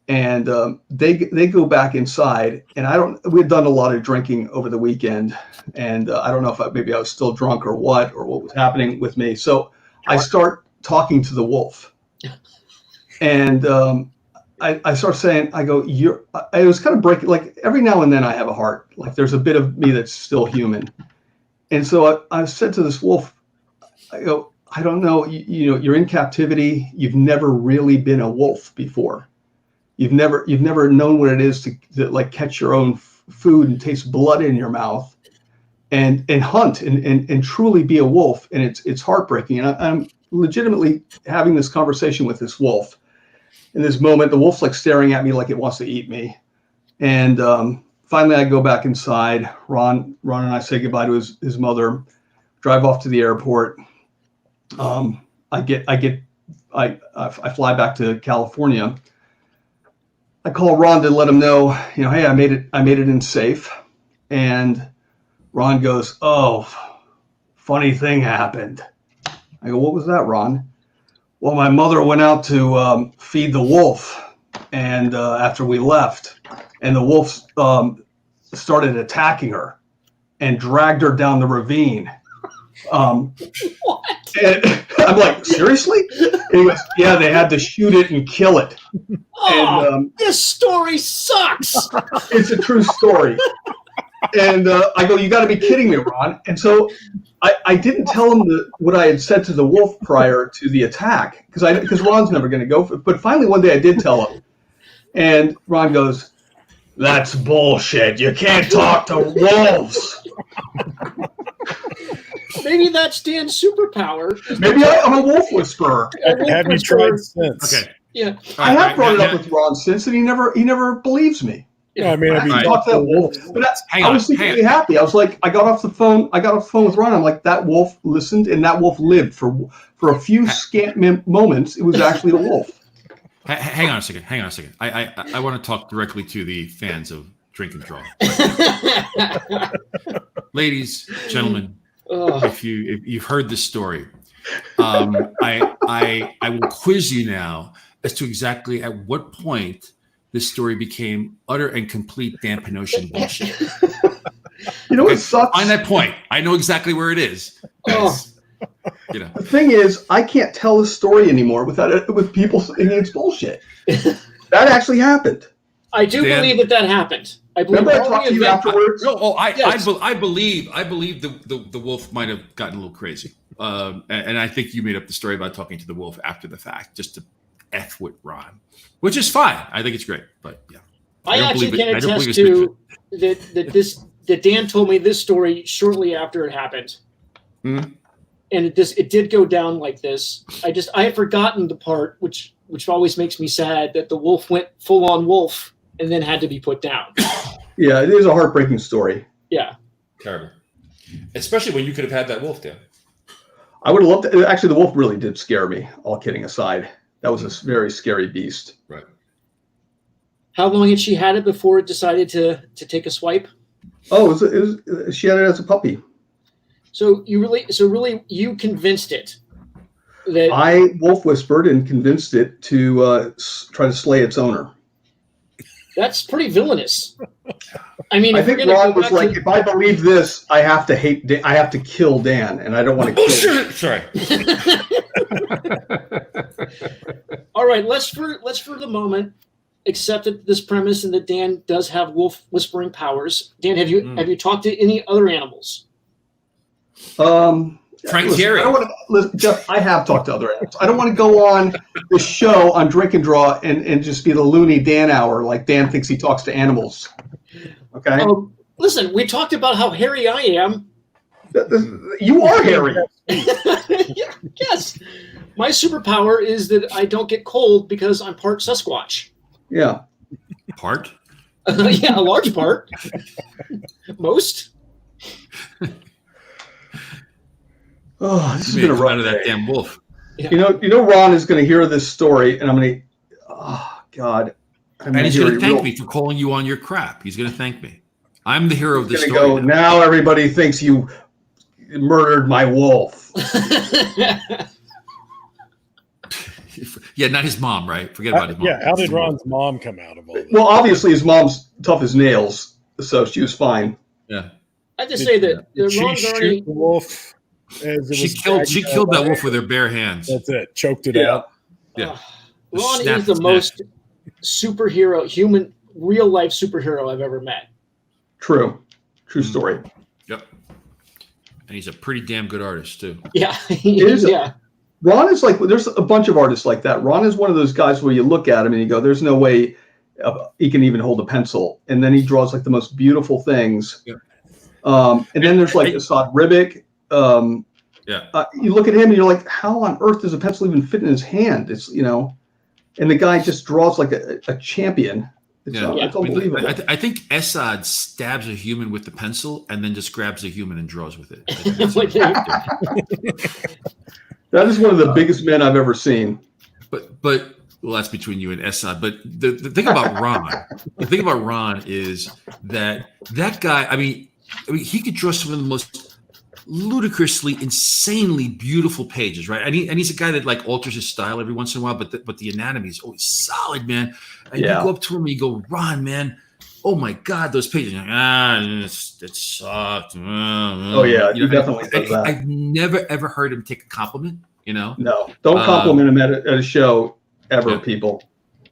And they go back inside, and we had done a lot of drinking over the weekend, and I don't know if maybe I was still drunk or what was happening with me. So I start talking to the wolf, and I start saying, I go, I was kind of breaking, like every now and then I have a heart, like there's a bit of me that's still human. And so I said to this wolf, I go, "I don't know, you're in captivity. You've never really been a wolf before. You've never known what it is to like catch your own food and taste blood in your mouth and hunt and truly be a wolf. And it's heartbreaking." And I'm legitimately having this conversation with this wolf. In this moment, the wolf's like staring at me like it wants to eat me. And finally, I go back inside. Ron and I say goodbye to his mother, drive off to the airport. I fly back to California. I call Ron to let him know, "Hey, I made it in safe." And Ron goes, "Oh, funny thing happened." I go, "What was that, Ron?" "Well, my mother went out to feed the wolf, and after we left, and the wolf started attacking her and dragged her down the ravine." What? And I'm like, "Seriously?" And he goes, "Yeah, they had to shoot it and kill it." Oh, And this story sucks. it's a true story. And I go, "You got to be kidding me, Ron." And so I didn't tell him what I had said to the wolf prior to the attack, because Ron's never going to go for it. But finally one day I did tell him. And Ron goes, That's bullshit. You can't talk to wolves. Maybe that's Dan's superpower. Maybe I'm a wolf whisperer. Have you tried since? Okay. Yeah. I have brought it up with Ron since, and he never believes me. Yeah, I mean, have you I talked talked to that wolf? But I was secretly happy. I was like, I got off the phone with Ron. I'm like, that wolf listened, and that wolf lived for a few scant moments. It was actually a wolf. Hang on a second. I want to talk directly to the fans of Drink and Draw. Ladies, gentlemen, if you've heard this story, I will quiz you now as to exactly at what point this story became utter and complete Dan Pinochet bullshit. You know what sucks? Find that point. I know exactly where it is. You know. The thing is, I can't tell this story anymore with people saying it's bullshit. That actually happened. I do believe that happened. I believe. Remember I talked to you afterwards? I believe the wolf might have gotten a little crazy. And I think you made up the story about talking to the wolf after the fact, just to F with Ron, which is fine. I think it's great, but yeah. I actually can attest to that Dan told me this story shortly after it happened. Mm-hmm. And it did go down like this. I had forgotten the part which always makes me sad, that the wolf went full on wolf and then had to be put down. Yeah, it is a heartbreaking story. Yeah. Terrible. Especially when you could have had that wolf, Dan. I would have loved to. Actually, the wolf really did scare me, all kidding aside. That was a very scary beast. Right. How long had she had it before it decided to take a swipe? Oh, she had it as a puppy. So you convinced it that I wolf whispered and convinced it to try to slay its owner. That's pretty villainous. I mean, I think Ron was like, if I believe this, I have to kill Dan, and I don't want to kill him. Sorry. All right, let's for the moment accept this premise and that Dan does have wolf whispering powers. Dan, have you talked to any other animals? Frank Gehry. I have talked to other animals. I don't want to go on the show on Drink and Draw and just be the loony Dan hour, like Dan thinks he talks to animals. Okay. Listen, we talked about how hairy I am. You are hairy. Yes. My superpower is that I don't get cold because I'm part Sasquatch. Yeah. Part? Yeah, a large part. Most. Oh, this has been a rough out of that damn wolf. Yeah. You know, Ron is going to hear this story, and I'm going to. Oh God. And he's going to thank me for calling you on your crap. He's going to thank me. I'm the hero of this story. Go, now everybody thinks you murdered my wolf. Yeah, not his mom, right? Forget about his mom. Yeah, how did Ron's mom come out of all this? Well, obviously his mom's tough as nails, so she was fine. Yeah. I have to say that Ron Garni, the wolf. She killed that wolf with her bare hands. That's it. Choked it out. Yeah. Ron is the most superhero, real life superhero I've ever met. True story. Yep. And he's a pretty damn good artist too. Yeah. Yeah. Ron is like, there's a bunch of artists like that. Ron is one of those guys where you look at him and you go, there's no way he can even hold a pencil. And then he draws like the most beautiful things. Yeah. And then there's like Assad Ribic. You look at him and you're like, how on earth does a pencil even fit in his hand? It's, and the guy just draws like a champion. It's unbelievable. I think Assad stabs a human with the pencil and then just grabs a human and draws with it. That is one of the biggest men I've ever seen. But well, that's between you and Assad. But the thing about Ron, is that guy. I mean, he could draw some of the most ludicrously, insanely beautiful pages, right? And he's a guy that like alters his style every once in a while, but the anatomy is always solid, man. And you go up to him and you go, Ron, man, oh my God, those pages. It sucked. Oh yeah, you definitely does that. I've never ever heard him take a compliment. No, don't compliment him at a show ever, people.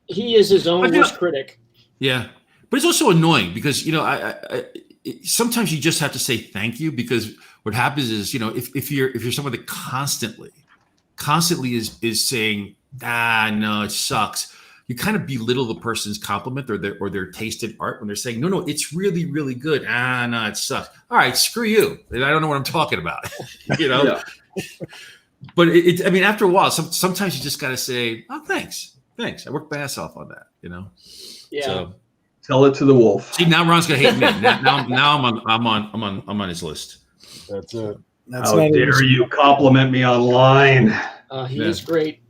He is his own worst critic. Yeah, but it's also annoying because sometimes you just have to say thank you, because what happens is if you're someone that constantly is saying no, it sucks. you kind of belittle the person's compliment or their taste in art when they're saying, no, it's really, really good. No, it sucks. All right, screw you. I don't know what I'm talking about. Yeah. But I mean, after a while, sometimes you just got to say, oh, thanks. I worked my ass off on that, Yeah. So, Tell it to the wolf. see, now Ron's gonna hate me. Now I'm on his list. That's it. That's How not dare you compliment me online? He is great.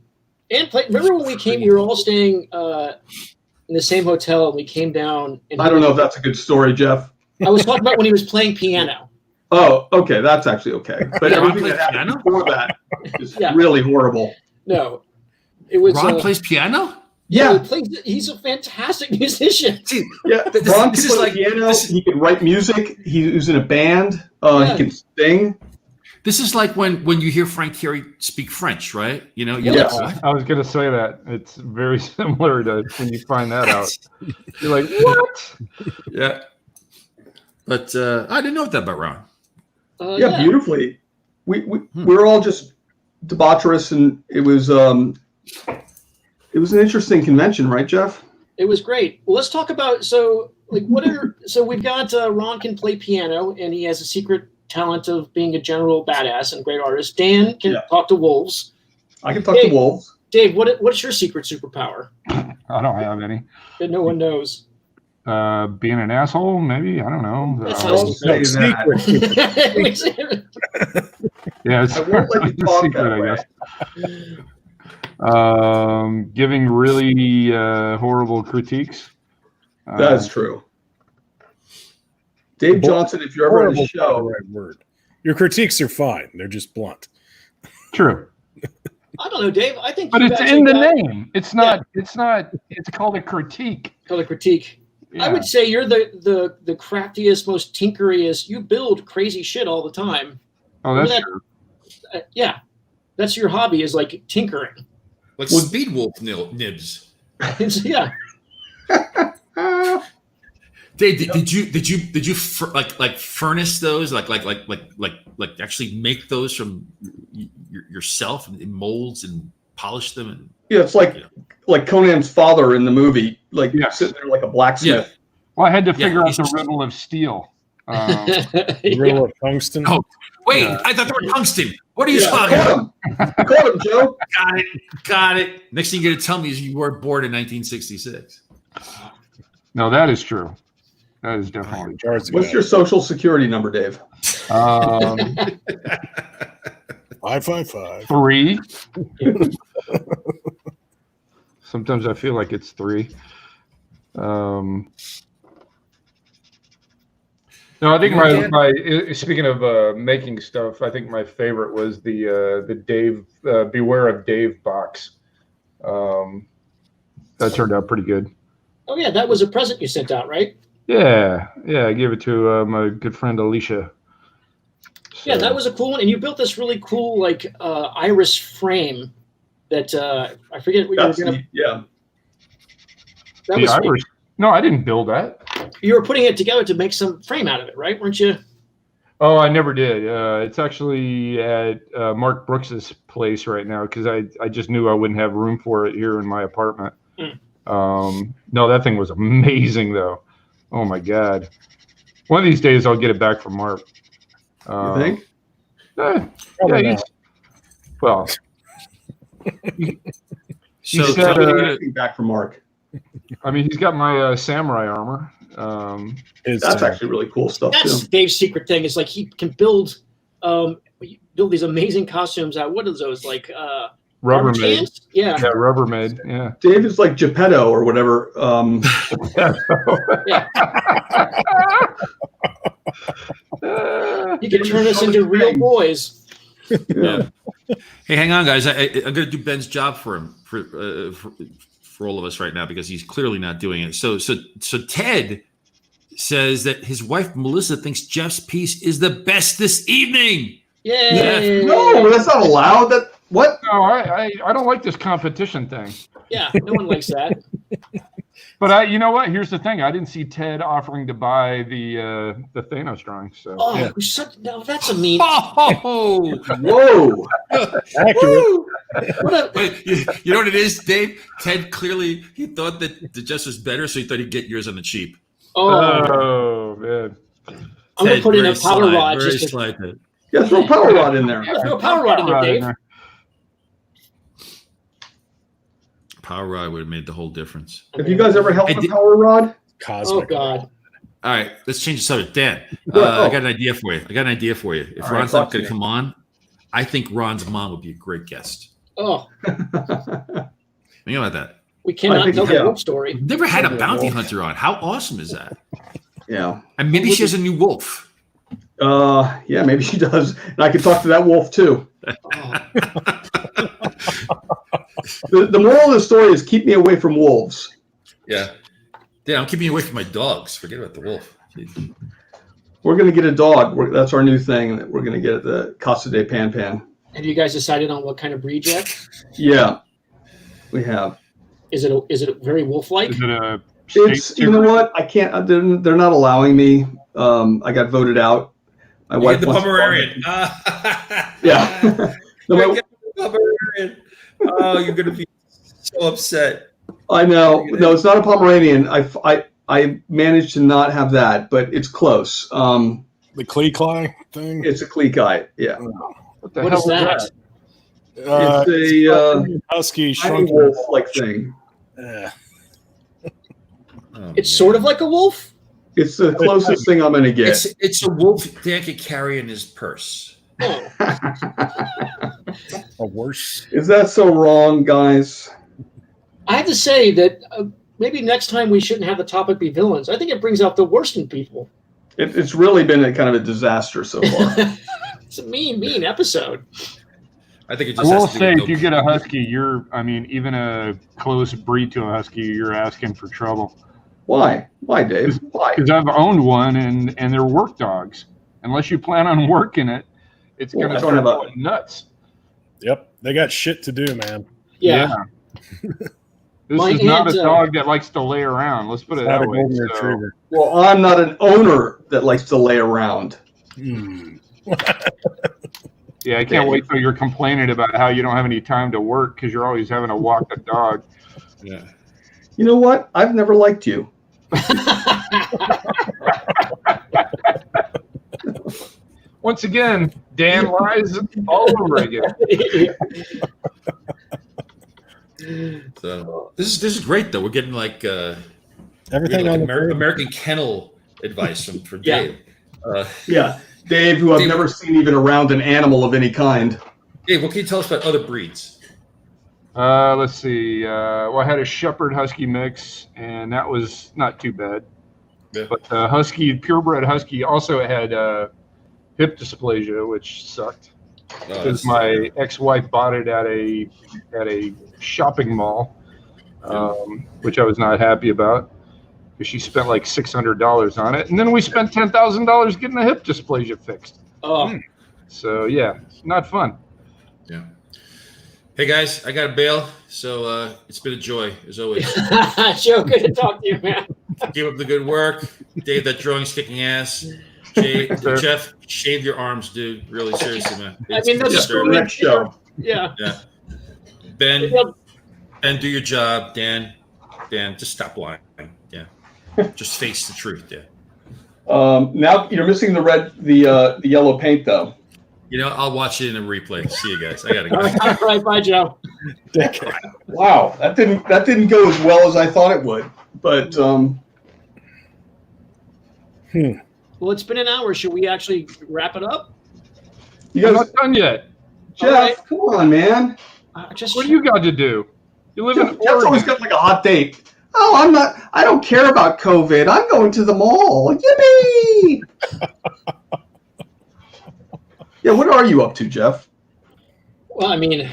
And remember when we came? We were all staying in the same hotel, and we came down. And I don't know if that's a good story, Jeff. I was talking about when he was playing piano. Oh, okay, that's actually okay. But Yeah, everything Ron that happened plays before that is Yeah. really horrible. No, it was. Ron plays piano. Yeah, he's a fantastic musician. See, Yeah, This- Ron this can is play like- piano. this- He can write music. He was in a band. Yeah. He can sing. this is like when you hear Frank Thierry speak French, right? You're Yeah. like, what? I was going to say that. It's very similar to when you find that out. You're like, what? Yeah. But I didn't know that about Ron. Yeah, beautifully. We were all just debaucherous, and it was an interesting convention, right, Jeff? It was great. Well, let's talk about so we've got Ron can play piano, and he has a secret talent of being a general badass and a great artist. Dan can talk to wolves. I can talk to wolves. Dave, what's your secret superpower I don't have any. that no one knows? Being an asshole, maybe. I don't know. That's Don't not say that. Yeah, it's I won't let you it's a talk secret, that I guess. Giving really horrible critiques. That's true. Dave Johnson, if you're ever at horrible a is not the show, right word. Your critiques are fine. They're just blunt. True, I don't know, Dave. I think but you've it's actually in the got- name. It's not. It's not. It's called a critique. called a critique. Yeah. I would say you're the craftiest, most tinkeriest. You build crazy shit all the time. Oh, that's that- true. Yeah, that's your hobby is like tinkering. Like Speed Wolf nibs. Yeah. Dave, did you furnace those like actually make those from yourself in molds and polish them and yeah, it's like Conan's father in the movie, like Yes. sitting there like a blacksmith. Well, I had to figure out he's the just- riddle of steel. Riddle of tungsten. Oh, wait, Yeah. I thought they were tungsten. What are you Yeah, talking about? caught him, Joe. Got it. Next thing you're gonna tell me is you weren't born in 1966. No, that is true. That is definitely true. What's your social security number, Dave? 555. 3. Sometimes I feel like it's 3. No, I think my speaking of making stuff, I think my favorite was the Dave Beware of Dave box. That turned out pretty good. Oh yeah, that was a present you sent out, right? Yeah, I gave it to my good friend Alicia. Yeah, that was a cool one, and you built this really cool like iris frame that I forget what That's you were gonna. yeah. That The was Irish. No, I didn't build that. you were putting it together to make some frame out of it, right? Weren't you? Oh, I never did. It's actually at Mark Brooks's place right now because I just knew I wouldn't have room for it here in my apartment. No, that thing was amazing though. Oh my God. One of these days I'll get it back from Mark. You think? Yeah, Probably he's, well, So He said, Anything back from Mark. I mean, he's got my samurai armor. That's actually really cool stuff That's too. Dave's secret thing. Is like he can build these amazing costumes out. What are those like? Arm Rubbermaid. cans? Yeah. Yeah, Rubbermaid. Yeah. Dave is like Geppetto or whatever. You can turn us into real boys. yeah. Hey, hang on, guys. I'm going to do Ben's job for him for all of us right now because he's clearly not doing it. So Ted says that his wife Melissa thinks Jeff's piece is the best this evening. Yay! No, that's not allowed. That what? No, I don't like this competition thing. Yeah, no one likes that. But you know what? Here's the thing. I didn't see Ted offering to buy the Thanos drawing. So Oh, no, that's a mean. Oh, Whoa! Accurate. Wait, you know what it is, Dave? Ted clearly he thought that the Jess was better, so he thought he'd get yours on the cheap. oh man. I'm gonna put in a very power sly, rod. Very Just to, sly, Ted. Yeah, throw a power rod in there. yeah, throw a power rod in there, Dave. Power rod would have made the whole difference. Have you guys ever held I a did- power rod? Cosmic. Oh God. All right, let's change the subject. Dan, Go ahead. I got an idea for you. If All right, Ron's talk not to going me. to come on, I think Ron's mom would be a great guest. Oh, Think about that. we cannot think- tell the yeah. wolf story. We've never had a Yeah, bounty wolf. hunter on. How awesome is that? Yeah. And maybe she has a new wolf. Yeah, maybe she does. And I can talk to that wolf too. Oh, The moral of the story is keep me away from wolves. Yeah. I'm keeping you away from my dogs. Forget about the wolf. Jeez. We're going to get a dog. That's our new thing that we're going to get at the Casa de Pan Pan. have you guys decided on what kind of breed yet? Yeah, we have. Is it very wolf-like? Is it a It's, you know what? I can't, they're not allowing me. I got voted out. My You wife get the wants to- Pomeranian. Yeah. No, You my- get the Pomeranian. Oh, you're going to be so upset. I know. No, it's not a Pomeranian. I managed to not have that, but it's close. The Klee thing. It's a Kleekite. Yeah. what the What hell is that? It's a husky tiny shrunk. wolf-like thing. Yeah. Oh, It's man. sort of like a wolf. It's the closest thing I'm going to get. It's a wolf Dan could carry in his purse. Oh, A worse. Is that so wrong, guys? I have to say that maybe next time we shouldn't have the topic be villains. I think it brings out the worst in people. It's really been a kind of a disaster so far. It's a mean episode. I think it I just will has to say, do if you get a husky, even a close breed to a husky, you're asking for trouble. Why? Why, Dave? Why? Because I've owned one, and they're work dogs. Unless you plan on working it, it's Well, going I to don't start have a- going nuts. Yep. They got shit to do, man. Yeah. This My is not aunt, a dog that likes to lay around. Let's put it Not a that way. golden So, retriever. Well, I'm not an owner that likes to lay around. Hmm. yeah, I can't wait till you're complaining about how you don't have any time to work because you're always having to walk the dog. Yeah. You know what? I've never liked you. Once again, Dan lies all over again. So this is great though. We're getting like Everything on the American kennel advice from Yeah. Dave. Yeah. Dave, who I've Dave- never seen even around an animal of any kind. Dave, what can you tell us about other breeds? Let's see. Well, I had a Shepherd Husky mix, and that was not too bad. Yeah. But purebred Husky also had hip dysplasia, which sucked because my ex-wife bought it at a shopping mall, which I was not happy about because she spent like $600 on it, and then we spent $10,000 getting the hip dysplasia fixed. Oh, So yeah, not fun. Yeah. Hey guys, I got to bail. So it's been a joy as always. Joe, good to talk to you, man. Keep up the good work, Dave. That drawing's kicking ass. Jay, Sir. Jeff, shave your arms, dude. Really, seriously, man. I mean, that's It's For the disturbing. next show. Yeah. Yeah. Ben, do your job. Dan, just stop lying. Yeah. Just face the truth, Dan. Now you're missing the yellow paint though. You know, I'll watch it in a replay. See you guys. I gotta All go. right, bye, Joe. Wow, that didn't go as well as I thought it would. But Well, it's been an hour. Should we actually wrap it up? you I'm guys, not done yet. Jeff, All right. come on, man. Just What do you got to do? You live in Jeff's always Oregon. got like a hot date. Oh, I don't care about COVID. I'm going to the mall. Yippee! Yeah, what are you up to, Jeff? Well, I mean,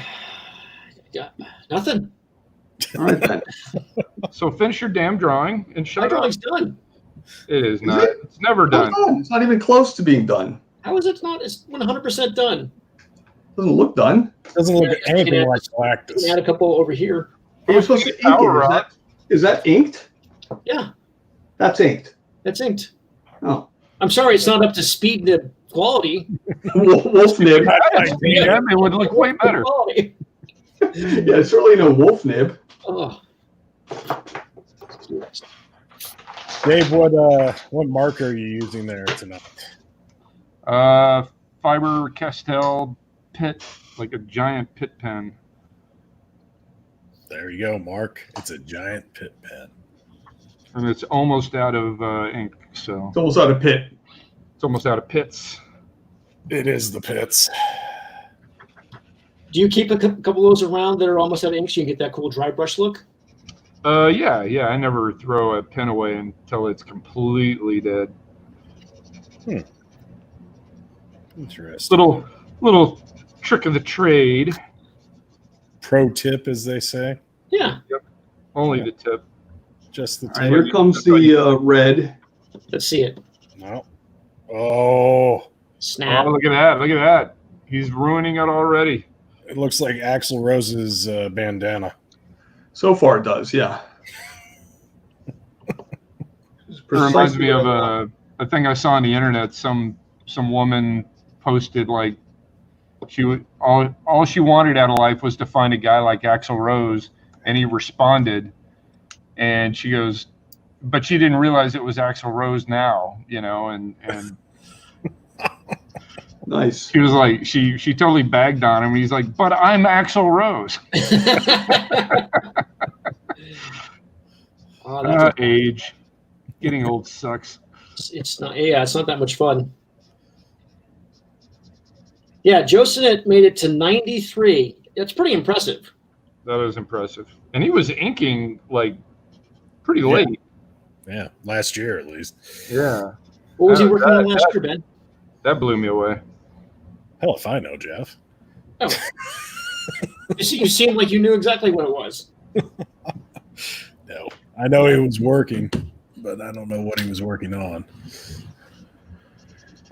yeah, nothing. All right, then. So finish your damn drawing and My shut up. drawing's done. It is Is not. it? It's never done. It's not even close to being done. How is it not? It's 100% done. Doesn't look done. Doesn't look Yeah, anything yeah. like Can Galactus. add a couple over here. Are we supposed to ink Power it? rock. Is that inked? Yeah. That's inked. That's inked. Oh. I'm sorry, it's not up to speed nib quality. Wolf nib. Yeah, it would look way better. Quality. Yeah, it's certainly no wolf nib. Oh. Dave, what marker are you using there tonight? Fiber Castell pit, like a giant pit pen. There you go, Mark. It's a giant pit pen. And it's almost out of ink, so It's almost out of pit. it's almost out of pits. It is the pits. Do you keep a couple of those around that are almost out of ink so you get that cool dry brush look? Yeah. I never throw a pen away until it's completely dead. Interesting. Little trick of the trade. Pro tip, as they say. Yeah. Only the tip. Just the All tip. right, here comes the red. Let's see it. No. Oh, Snap. Oh, look at that! Look at that! He's ruining it already. it looks like Axl Rose's bandana. So far, it does. Yeah. It reminds me of a thing I saw on the internet. Some woman posted like all she wanted out of life was to find a guy like Axl Rose, and he responded, and she goes, but she didn't realize it was Axl Rose now, and Nice. she was like, she totally bagged on him. He's like, but I'm Axl Rose. Age, getting old sucks. It's not. Yeah, it's not that much fun. Yeah, Joe Sinnott made it to 93. That's pretty impressive. That is impressive, and he was inking like pretty late. Yeah, last year at least. Yeah. What was he working on last year, Ben? That blew me away. Hell if I know, Jeff. Oh. You seemed like you knew exactly what it was. No, I know he was working, but I don't know what he was working on.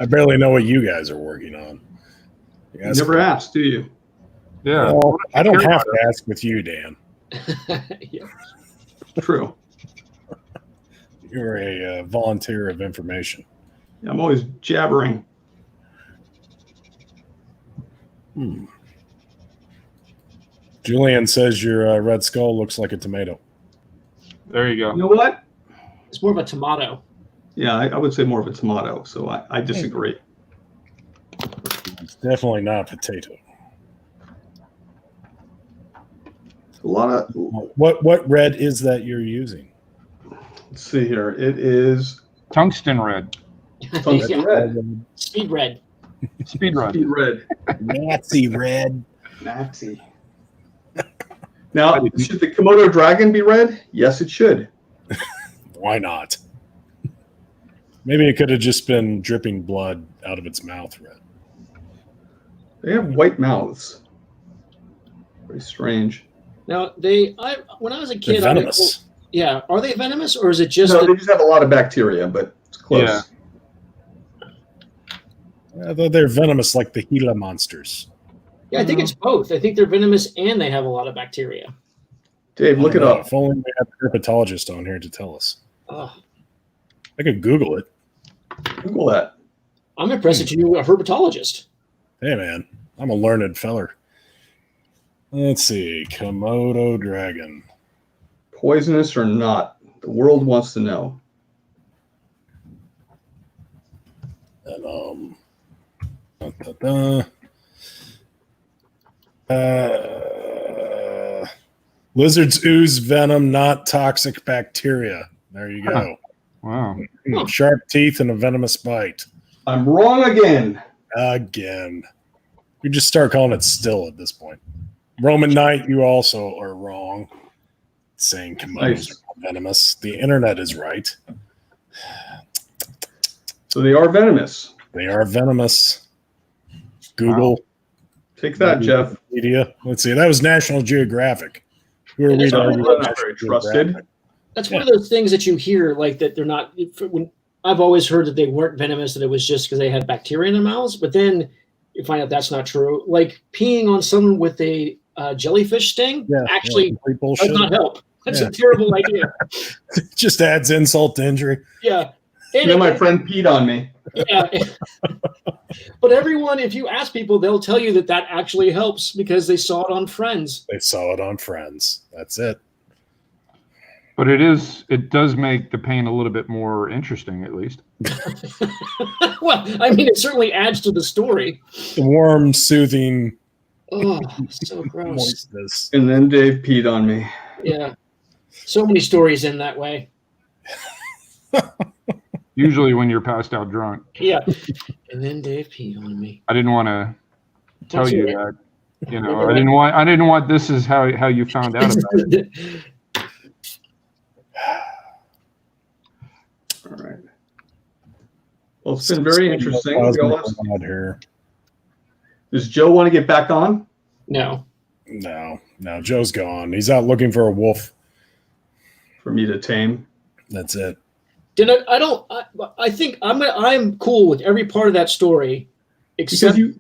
I barely know what you guys are working on. You never asked, do you? Yeah. Well, I don't have to ask with you, Dan. Yeah. True. You're a volunteer of information. Yeah, I'm always jabbering. Julian says your Red Skull looks like a tomato. There you You go. know what? It's more of a tomato. Yeah, I would say more of a tomato, so I disagree. It's definitely not a potato. A lot of, What red is that you're using? let's see here. It is Tungsten red. tungsten Yeah. red. Speed red. Speed red. Speed red. Nazi red. Nazi. Now, should the Komodo dragon be red? Yes, it should. Why not? Maybe it could have just been dripping blood out of its mouth red. They have white mouths. Very strange. Now when I was a They're kid, venomous. yeah, are they venomous or is it just? No, they just have a lot of bacteria, but it's close. Yeah. They're venomous like the Gila monsters. Yeah, I think it's both. I think they're venomous and they have a lot of bacteria. Dave, look I it don't know. up. If only we had a herpetologist on here to tell us. Oh, I could Google it. Google that. I'm impressed that you knew a herpetologist. Hey, man, I'm a learned feller. Let's see. Komodo dragon. Poisonous or not? The world wants to know. And, lizards ooze venom, not toxic bacteria. There you go. Wow. Sharp teeth and a venomous bite. I'm wrong again. Again. We just start calling it still at this point. Roman Knight, you also are wrong. Saying Komodos are venomous. The internet is right. So they are venomous. They are venomous. Google. Take that, Jeff. Media. Let's see. That was National Geographic. Who are we to argue Not with very National trusted. Geographic? That's one of those things that you hear, like that they're not. When I've always heard that they weren't venomous, that it was just because they had bacteria in their mouths. But then you find out that's not true. Like peeing on someone with a jellyfish sting actually complete bullshit. does not help. That's a terrible idea. Just adds insult to injury. Yeah. And then my friend peed on me. Yeah. But everyone, if you ask people, they'll tell you that actually helps because they saw it on Friends. They saw it on Friends. That's it. But it does make the pain a little bit more interesting, at least. Well, I mean, it certainly adds to the story. The warm, soothing. Oh, so gross. Moistness. And then Dave peed on me. Yeah. So many stories in that way. Usually when you're passed out drunk. Yeah. And then Dave peed on me. I didn't want to tell you that. You know, I didn't want this is how you found out about it. All right. Well, it's been very interesting. Does Joe want to get back on? No. No. Joe's gone. He's out looking for a wolf. For me to tame. That's it. I think I'm cool with every part of that story, except because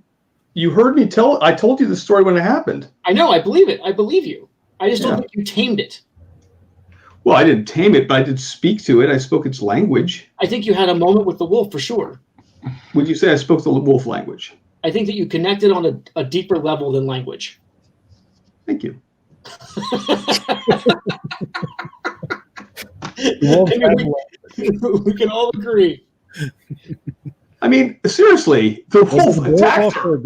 you heard me I told you the story when it happened. I know. I believe it. I believe you. I just don't think you tamed it. Well, I didn't tame it, but I did speak to it. I spoke its language. I think you had a moment with the wolf for sure. Would you say I spoke the wolf language? I think that you connected on a deeper level than language. Thank you. We can all agree. I mean, seriously, the wolf attacked her.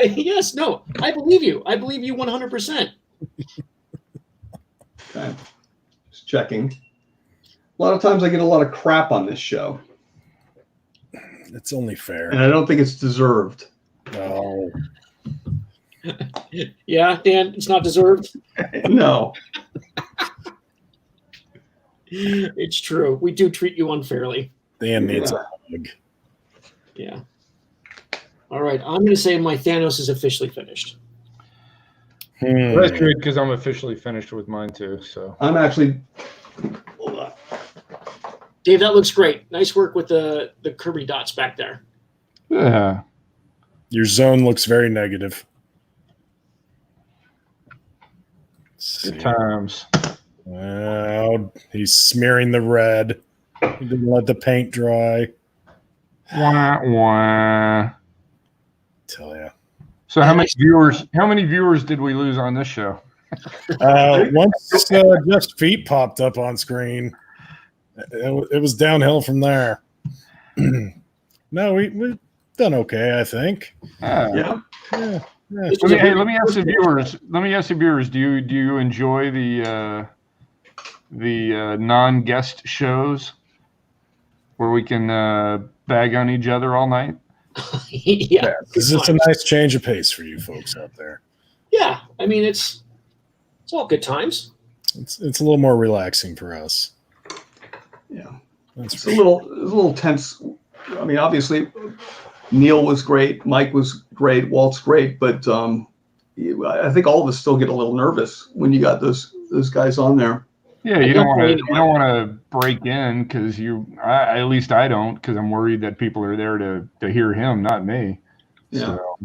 Yes, no, I believe you. I believe you 100%. Okay. Just checking. A lot of times I get a lot of crap on this show. It's only fair. And I don't think it's deserved. No. Yeah, Dan, it's not deserved. No. It's true. We do treat you unfairly. Dan needs a hug. Yeah. All right. I'm going to say my Thanos is officially finished. That's good because I'm officially finished with mine too. So I'm actually. Hold on. Dave, that looks great. Nice work with the Kirby dots back there. Yeah. Your zone looks very negative. Good times. Well, he's smearing the red. He didn't let the paint dry. Wah, wah. Tell ya. So how many viewers did we lose on this show? Once Jeff's feet popped up on screen, it was downhill from there. No, we've done okay, I think. Yeah. Let me ask the viewers. Do you enjoy the non-guest shows where we can bag on each other all night? Yeah. This is a nice change of pace for you folks out there. Yeah. I mean, it's all good times. It's a little more relaxing for us. Yeah. It's a little tense. I mean, obviously, Neil was great. Mike was great. Walt's great. But I think all of us still get a little nervous when you got those guys on there. Yeah, you don't want to break in because at least I don't, because I'm worried that people are there to hear him, not me. Yeah. So.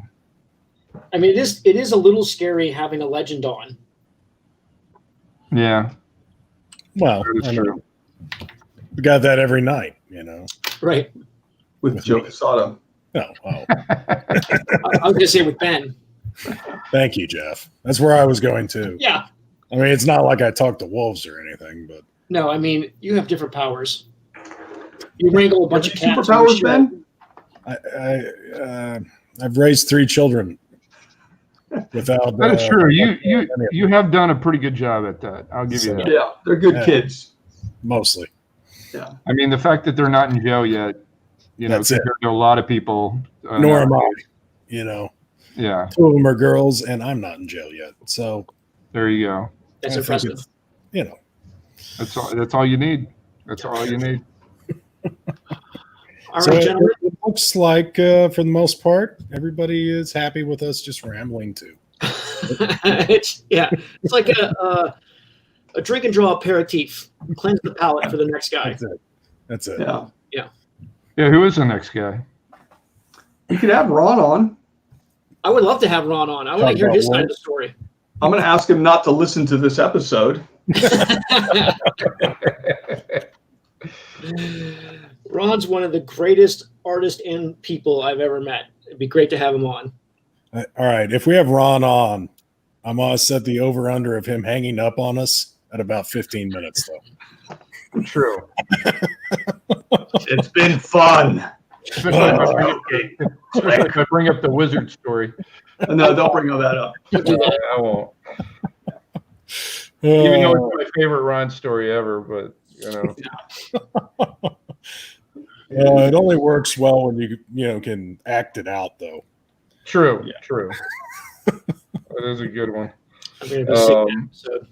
I mean, it is a little scary having a legend on. Yeah. Well, we got that every night, Right. With Joe Casado. Oh, wow. I was going to say with Ben. Thank you, Jeff. That's where I was going to. Yeah. I mean, it's not like I talk to wolves or anything, but no, I mean, you have different powers. You wrangle a bunch of cats. Superpowers, Ben? I've raised 3 children without. That's true. You have done a pretty good job at that. I'll give you that. Yeah, they're good kids. Mostly. Yeah. I mean, the fact that they're not in jail yet, That's compared to a lot of people. Nor am I. Yeah. 2 of them are girls, and I'm not in jail yet. So there you go. That's impressive. That's all you need. That's all you need. All right, gentlemen. It looks like, for the most part, everybody is happy with us just rambling too. It's like a drink and draw aperitif. Cleanse the palate for the next guy. That's it. Yeah. Yeah, who is the next guy? You could have Ron on. I would love to have Ron on. I want to hear his side of the story. I'm going to ask him not to listen to this episode. Ron's one of the greatest artists and people I've ever met. It'd be great to have him on. All right. If we have Ron on, I'm going to set the over-under of him hanging up on us at about 15 minutes, though. True. It's been fun. Especially if I bring up the wizard story. No, don't bring all that up. I won't. Even though it's my favorite Ron story ever, but you know. It only works well when you can act it out, though. True. True. That is a good one. I'm going to go sing that episode.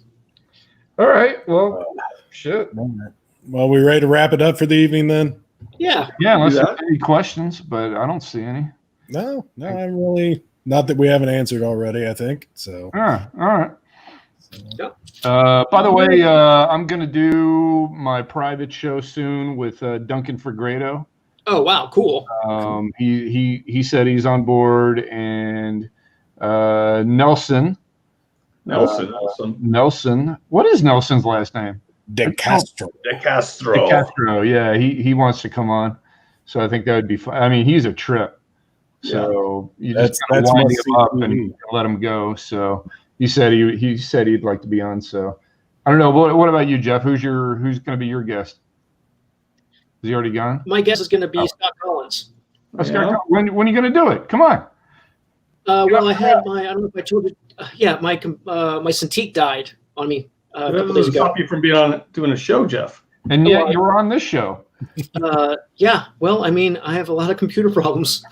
All right. Well, shit. Well, we ready to wrap it up for the evening then? Yeah. Yeah, unless you have any questions, but I don't see any. No, I'm really not that we haven't answered already, I think. So All right. Yep. By the way, I'm gonna do my private show soon with Duncan Fregredo. Oh wow, cool. He said he's on board, and Nelson. Nelson. What is Nelson's last name? De Castro. De Castro. Yeah, he wants to come on, so I think that would be fun. I mean, he's a trip, so you just gotta wind him up and let him go. So he said he'd like to be on. So I don't know. What about you, Jeff? Who's going to be your guest? Is he already gone? My guess is going to be Scott Collins. When are you going to do it? Come on. Well, I had I don't know if I told you. My Cintiq died on me a couple days ago. Stop you from being on doing a show, Jeff. And yet you were on this show. Yeah. Well, I mean, I have a lot of computer problems.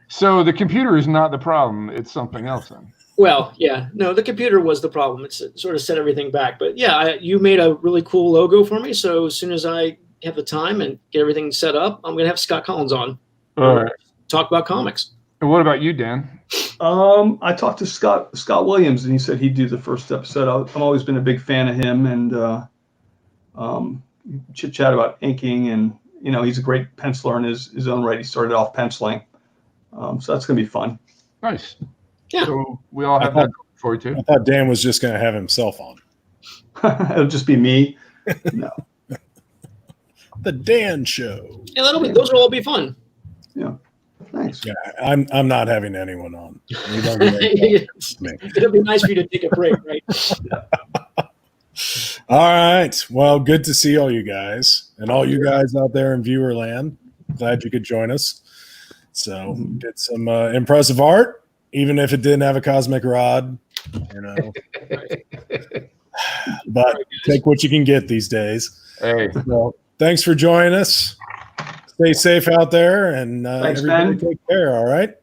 So the computer is not the problem; it's something else. Then. Well, yeah. No, the computer was the problem. It sort of set everything back. But yeah, you made a really cool logo for me. So as soon as I have the time and get everything set up, I'm going to have Scott Collins on. All right. Talk about comics. And what about you, Dan? I talked to Scott Williams, and he said he'd do the first episode. I've always been a big fan of him, and chit chat about inking, and he's a great penciler in his own right. He started off penciling, so that's gonna be fun. Nice. Yeah. So we all have that for you too. I thought Dan was just going to have himself on. It'll just be me. No. The Dan Show. Yeah, those will all be fun. Yeah. Thanks. Yeah, I'm not having anyone on. You don't me. It'll be nice for you to take a break, right? All right. Well, good to see all you guys and all you guys out there in viewer land. Glad you could join us. So did some impressive art, even if it didn't have a cosmic rod, But take what you can get these days. Hey. Well, thanks for joining us. Stay safe out there, and thanks, everybody man. take care, all right?